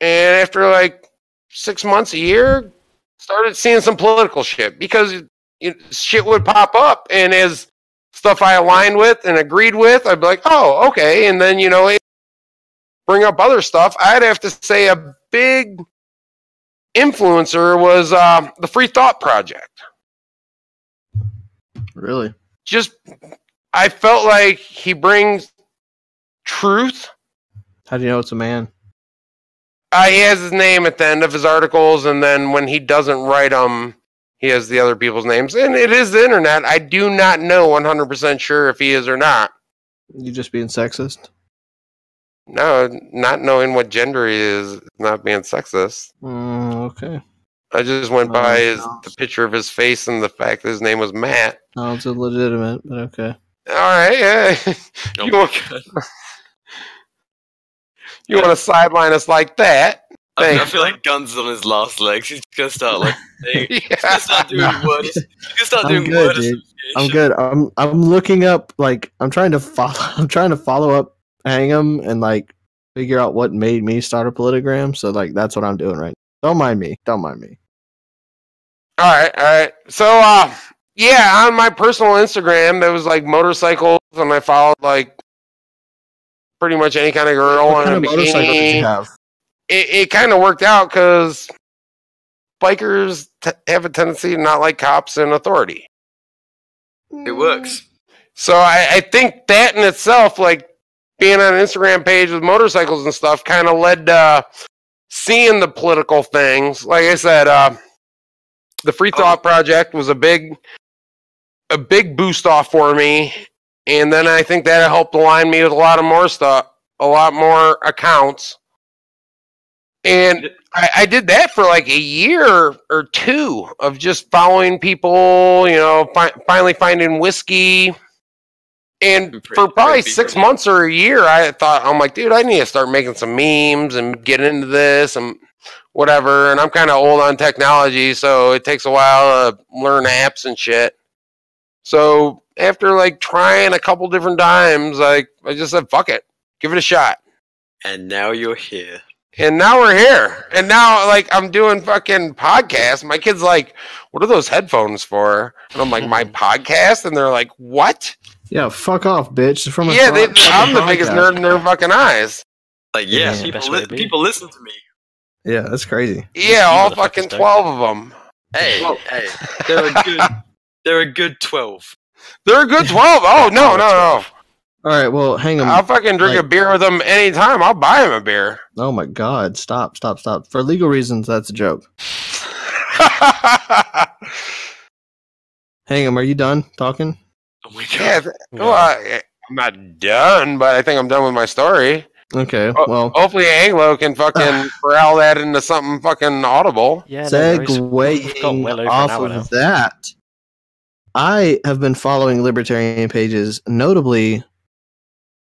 And after like 6 months, a year, started seeing some political shit because shit would pop up. And as stuff I aligned with and agreed with, I'd be like, oh, okay. And then, bring up other stuff. I'd have to say a big influencer was the Free Thought Project. Really? Just, I felt like he brings truth. How do you know it's a man? He has his name at the end of his articles, and then when he doesn't write them, he has the other people's names. And it is the internet. I do not know 100% sure if he is or not. You just being sexist? No, not knowing what gender he is not being sexist. Okay. I just went by the picture of his face and the fact that his name was Matt. Sounds illegitimate, but okay. All right, yeah. You want to sideline us like that? I feel like Guns on his last legs. He's gonna start like he's gonna start doing words. He's gonna start doing word association. I'm good. I'm looking up like I'm trying to follow up Hang'em and like figure out what made me start a politogram. So like that's what I'm doing right now. Don't mind me. All right. So yeah, on my personal Instagram there was like motorcycles, and I followed like pretty much any kind of girl. What kind of motorcycle did you have? It kind of worked out because bikers have a tendency to not like cops and authority. It works. So I think that in itself, like being on an Instagram page with motorcycles and stuff, kind of led to seeing the political things. Like I said, the Free Thought Project was a big boost off for me, and then I think that helped align me with a lot more stuff, a lot more accounts. And I did that for like a year or two of just following people, finally finding whiskey. And for probably 6 months or a year, I'm like, dude, I need to start making some memes and get into this and whatever. And I'm kind of old on technology, so it takes a while to learn apps and shit. So after like trying a couple different times, like I just said, fuck it, give it a shot. And now you're here. And now we're here. And now, like, I'm doing fucking podcasts. My kid's like, what are those headphones for? And I'm like, my podcast? And they're like, what? Yeah, fuck off, bitch. From a I'm the biggest nerd in their fucking eyes. Like, Yeah, people listen to me. Yeah, that's crazy. Yeah, all fucking 12 of them. Hey, they're a good 12. They're a good 12. Oh, no. All right, well, hang on. I'll fucking drink a beer with them anytime. I'll buy them a beer. Oh my God! Stop! For legal reasons, that's a joke. Hingham, are you done talking? Oh my God. Well, I'm not done, but I think I'm done with my story. Okay, well, hopefully Anglo can fucking corral that into something fucking audible. Yeah, segueing off of that, I have been following libertarian pages, notably.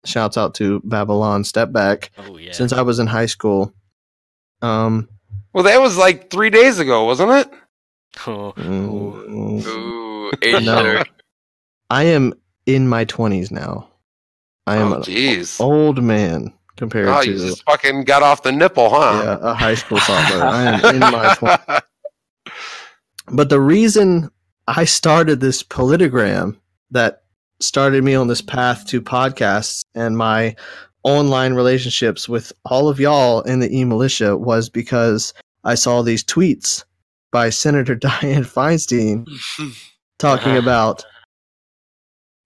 Shouts out to Babylon Step Back. Oh, yeah. Since I was in high school. Well, that was like 3 days ago, wasn't it? Ooh, no. I am in my 20s now. I am an old man compared to. You just fucking got off the nipple, huh? Yeah, a high school toddler. I am in my 20s. But the reason I started this politogram that started me on this path to podcasts and my online relationships with all of y'all in the eMilitia was because I saw these tweets by Senator Dianne Feinstein talking about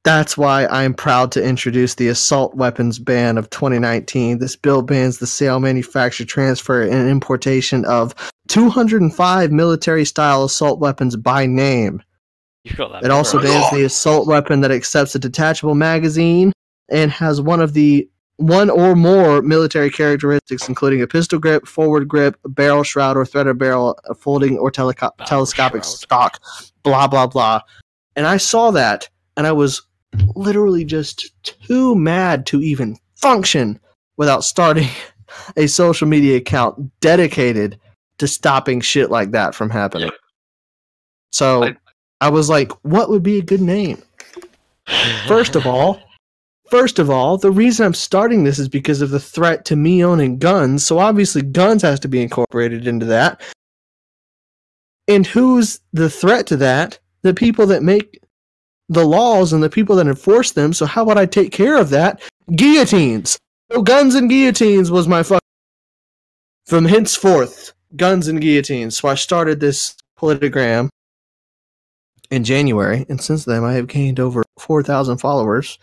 that's why I'm proud to introduce the assault weapons ban of 2019. This bill bans the sale, manufacture, transfer, and importation of 205 military-style assault weapons by name. It also bans the assault weapon that accepts a detachable magazine and has one or more military characteristics, including a pistol grip, forward grip, a barrel shroud or threaded barrel, a folding or telescopic stock, blah, blah, blah. And I saw that, and I was literally just too mad to even function without starting a social media account dedicated to stopping shit like that from happening. So I was like, what would be a good name? First of all, the reason I'm starting this is because of the threat to me owning guns. So obviously guns has to be incorporated into that. And who's the threat to that? The people that make the laws and the people that enforce them. So how would I take care of that? Guillotines. So guns and guillotines was my from henceforth, guns and guillotines. So I started this politogram in January, and since then I have gained over 4,000 followers.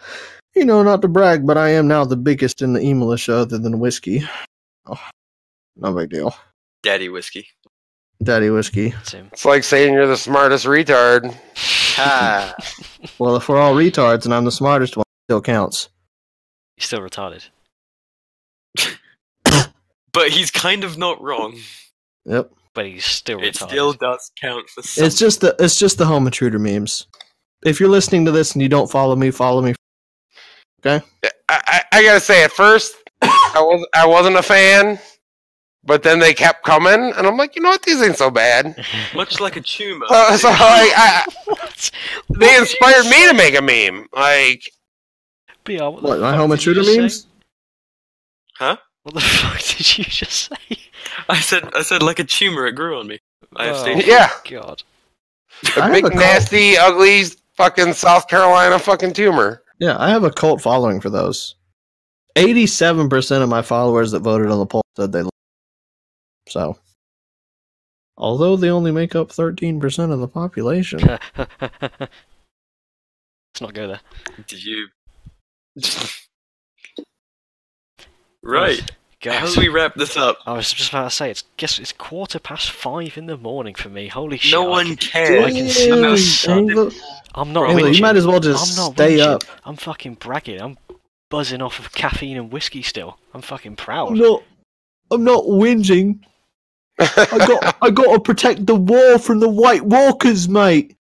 You know, not to brag, but I am now the biggest in the eMilitia other than Whiskey. Oh, no big deal. Daddy Whiskey. It's like saying you're the smartest retard. Well, if we're all retards and I'm the smartest one, it still counts. You're still retarded. But he's kind of not wrong. Yep. But he's still retarded. It still does count for something. It's just the home intruder memes. If you're listening to this and you don't follow me. Okay? I gotta say, at first, I wasn't a fan, but then they kept coming, and I'm like, you know what, these ain't so bad. Much like a tumor. So they inspired me to make a meme. Like, what, my home intruder memes? Huh? What the fuck did you just say? I said like a tumor, it grew on me. I have stage. Yeah. God. A big, nasty, ugly, fucking South Carolina fucking tumor. Yeah, I have a cult following for those. 87% of my followers that voted on the poll said they loved it. So, although they only make up 13% of the population. Let's not go there. Did you... Right. Guys, how do we wrap this up? I was just about to say, it's 5:15 in the morning for me. Holy shit. No one cares. I can see the sun. I'm not whinging. You might as well just stay up. I'm fucking bragging. I'm buzzing off of caffeine and whiskey still. I'm fucking proud. I'm not whinging. I got to protect the wall from the White Walkers, mate.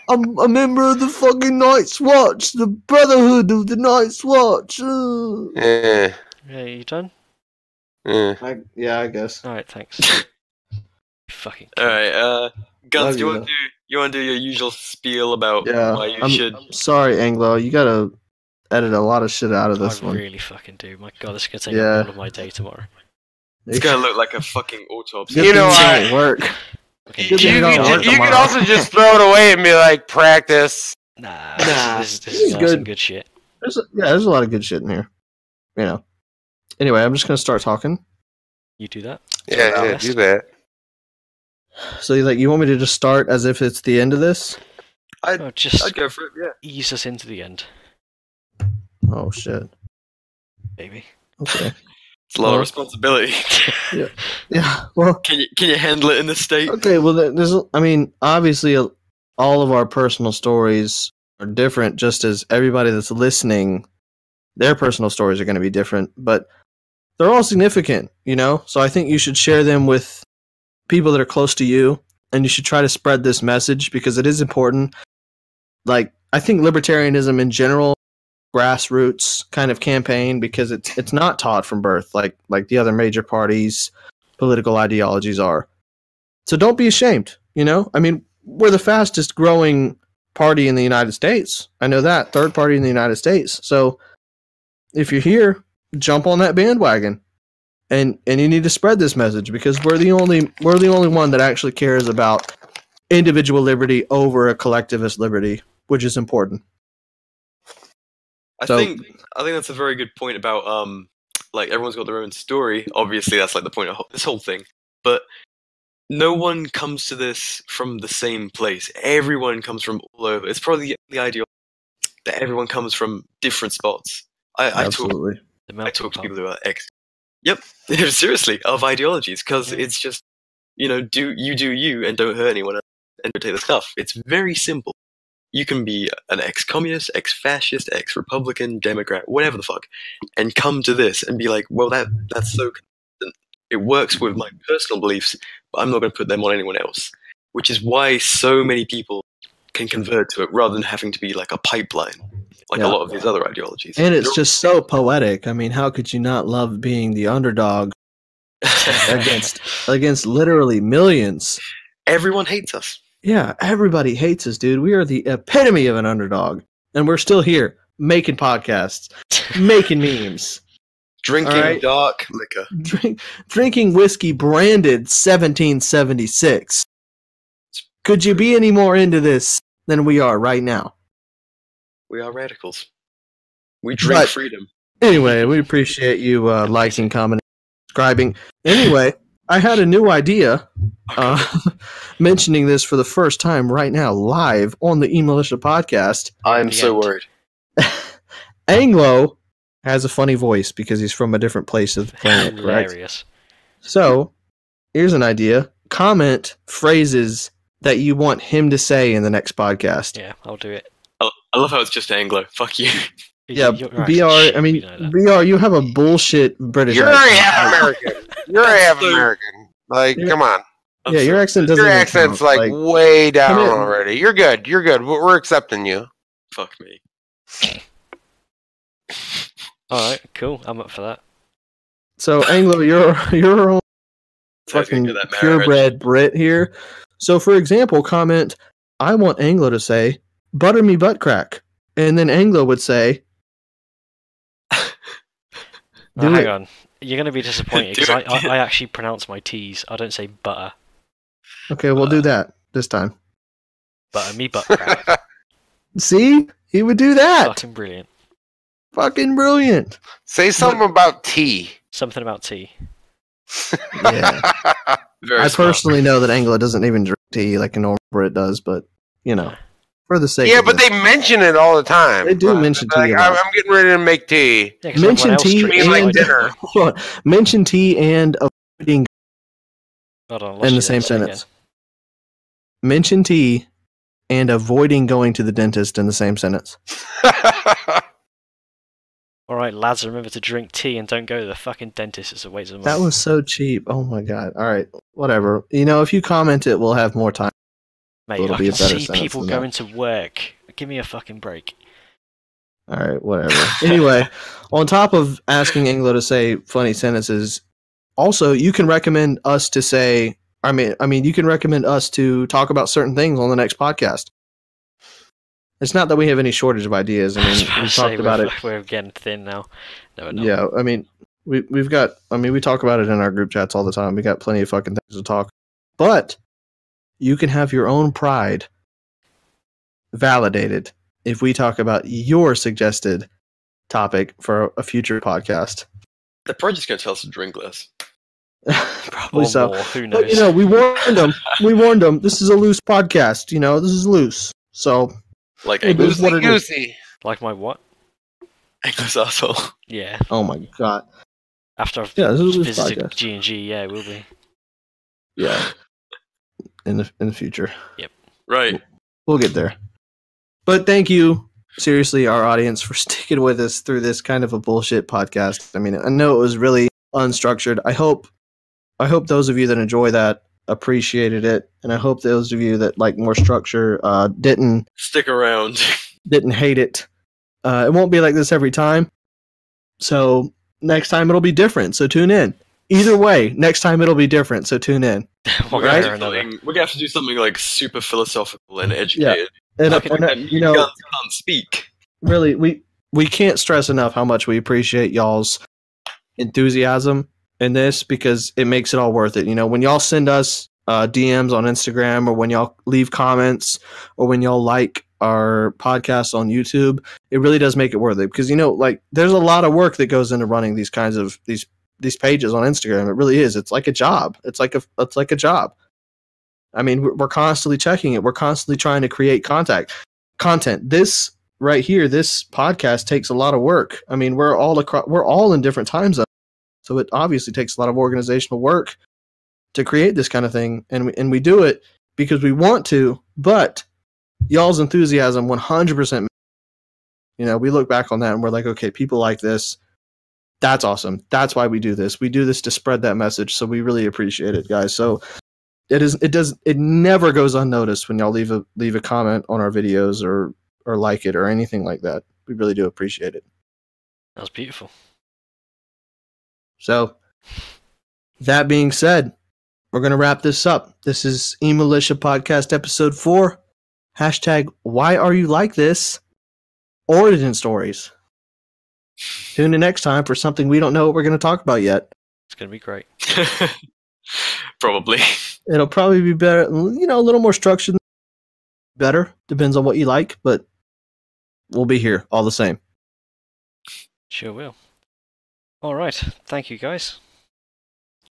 I'm a member of the fucking Night's Watch, the Brotherhood of the Night's Watch. Yeah. Yeah, you done? Yeah, I guess. Alright, thanks. Fucking. Alright, Guns, you You want to do your usual spiel about why you should? Sorry, Anglo. You gotta edit a lot of shit out of this one. I really fucking do. My God, this is gonna take up all of my day tomorrow. It's gonna look like a fucking autopsy. You know, I work. Okay, you can also just throw it away and be like, practice. Nah. This is good. some good shit. There's a lot of good shit in here. You know. Anyway, I'm just gonna start talking. You do that? Yeah, do that. So you want me to just start as if it's the end of this? I'd go for it. Yeah. Ease us into the end, Oh shit. baby. Okay. It's a lot of responsibility. Yeah. Well, Can you handle it in this state? okay. Well, obviously, all of our personal stories are different. Just as everybody that's listening, their personal stories are going to be different, but they're all significant. You know, so I think you should share them with people that are close to you, and you should try to spread this message because it is important. Like, I think libertarianism in general, grassroots kind of campaign, because it's not taught from birth like the other major parties, political ideologies are. So don't be ashamed. You know, I mean, we're the fastest growing party in the United States. I know that, third party in the United States. So if you're here, jump on that bandwagon. And you need to spread this message because we're the only one that actually cares about individual liberty over a collectivist liberty, which is important. I think that's a very good point about like everyone's got their own story. Obviously, that's like the point of this whole thing. But no one comes to this from the same place. Everyone comes from all over. It's probably the ideal that everyone comes from different spots. I talk to people who are Yep, seriously, of ideologies, because it's just, do you and don't hurt anyone else and take the stuff. It's very simple. You can be an ex-communist, ex-fascist, ex-Republican, Democrat, whatever the fuck, and come to this and be like, well, that's so consistent. It works with my personal beliefs, but I'm not going to put them on anyone else. Which is why so many people can convert to it rather than having to be like a pipeline. Like a lot of these other ideologies. And it's just so poetic. I mean, how could you not love being the underdog against literally millions? Everyone hates us. Yeah, everybody hates us, dude. We are the epitome of an underdog. And we're still here, making podcasts, making memes. Drinking dark liquor. Drinking whiskey branded 1776. Could you be any more into this than we are right now? We are radicals. We drink freedom. Anyway, we appreciate you liking, commenting, subscribing. Anyway, I had a new idea mentioning this for the first time right now, live on the eMilitia podcast. I'm so worried. Anglo has a funny voice because he's from a different place of the planet, Hilarious. Right? So, here's an idea. Comment phrases that you want him to say in the next podcast. Yeah, I'll do it. I love how it's just Anglo. Fuck you. Yeah, BR. I mean, BR. You have a bullshit British. You're half American. You're half American. Like, come on. Yeah, your accent doesn't. Your accent's like way down already. You're good. You're good. We're accepting you. Fuck me. All right, cool. I'm up for that. So Anglo, you're fucking purebred Brit here. So, for example, comment. I want Anglo to say, "Butter me butt crack," and then Anglo would say, hang on. You're going to be disappointed because I actually pronounce my T's. I don't say butter. Okay, we'll do that this time. Butter me butt crack. See? He would do that. Fucking brilliant. Fucking brilliant. Say something about tea. Something about tea. Yeah. I personally know that Anglo doesn't even drink tea like a normal Brit does, but, for the sake of but they mention it all the time. They do mention tea. I'm getting ready to make tea. Yeah, mention tea and like dinner. Mention tea and avoiding in the same sentence. Mention tea and avoiding going to the dentist in the same sentence. Alright, lads, remember to drink tea and don't go to the fucking dentist. It's a waste of money. That was so cheap. Oh my god. Alright, whatever. If you comment it, we'll have more time. Mate, I can see people going to work. Give me a fucking break. Alright, whatever. Anyway, on top of asking Anglo to say funny sentences, also, you can recommend us to say I mean, you can recommend us to talk about certain things on the next podcast. It's not that we have any shortage of ideas. I mean, we talked about it. We're getting thin now. No, we're not. Yeah, I mean, we've got. I mean, we talk about it in our group chats all the time. We got plenty of fucking things to talk. But you can have your own pride validated if we talk about your suggested topic for a future podcast. The project's gonna tell us to drink less. Probably Or so. more, who knows? But, you know, we warned them. We warned them. This is a loose podcast. You know, this is loose. So, Like It is Anglo's, what it is. Goosey. Like my what? Anglo's asshole. Yeah. oh my god. After I've Yeah, this is a loose visited podcast. G&G, yeah, it will be. Yeah. In the future. Right. We'll get there. But thank you, seriously, our audience, for sticking with us through this kind of a bullshit podcast. I mean, I know it was really unstructured. I hope those of you that enjoy that appreciated it, and I hope those of you that like more structure didn't Stick around. hate it. It won't be like this every time. So next time it'll be different. So tune in. Either way, next time it'll be different. So tune in. One We're way gonna, or another. we're gonna have to do something like super philosophical and educated. And, You you know, can't speak. really, we can't stress enough how much we appreciate y'all's enthusiasm in this, because it makes it all worth it. You know, when y'all send us DMs on Instagram, or when y'all leave comments, or when y'all like our podcast on YouTube, it really does make it worth it. Because, you know, like, there's a lot of work that goes into running these kinds of these pages on Instagram. It really is. It's like a job. It's like a job. I mean, we're constantly checking it. We're constantly trying to create content. This right here, this podcast takes a lot of work. I mean, we're all in different time zones, so it obviously takes a lot of organizational work to create this kind of thing, and we do it because we want to. But y'all's enthusiasm, 100%. You know, we look back on that and we're like, okay, people like this. That's awesome. That's why we do this. We do this to spread that message. So we really appreciate it, guys. So it never goes unnoticed when y'all leave a comment on our videos or like it or anything like that. We really do appreciate it. That was beautiful. So that being said, we're going to wrap this up. This is eMilitia Podcast episode 4. # why are you like this? Origin stories. Tune in next time for something we don't know what we're going to talk about yet. It's going to be great. Probably. It'll probably be better, you know, a little more structured. Better. Depends on what you like, but we'll be here all the same. Sure will. All right. Thank you, guys.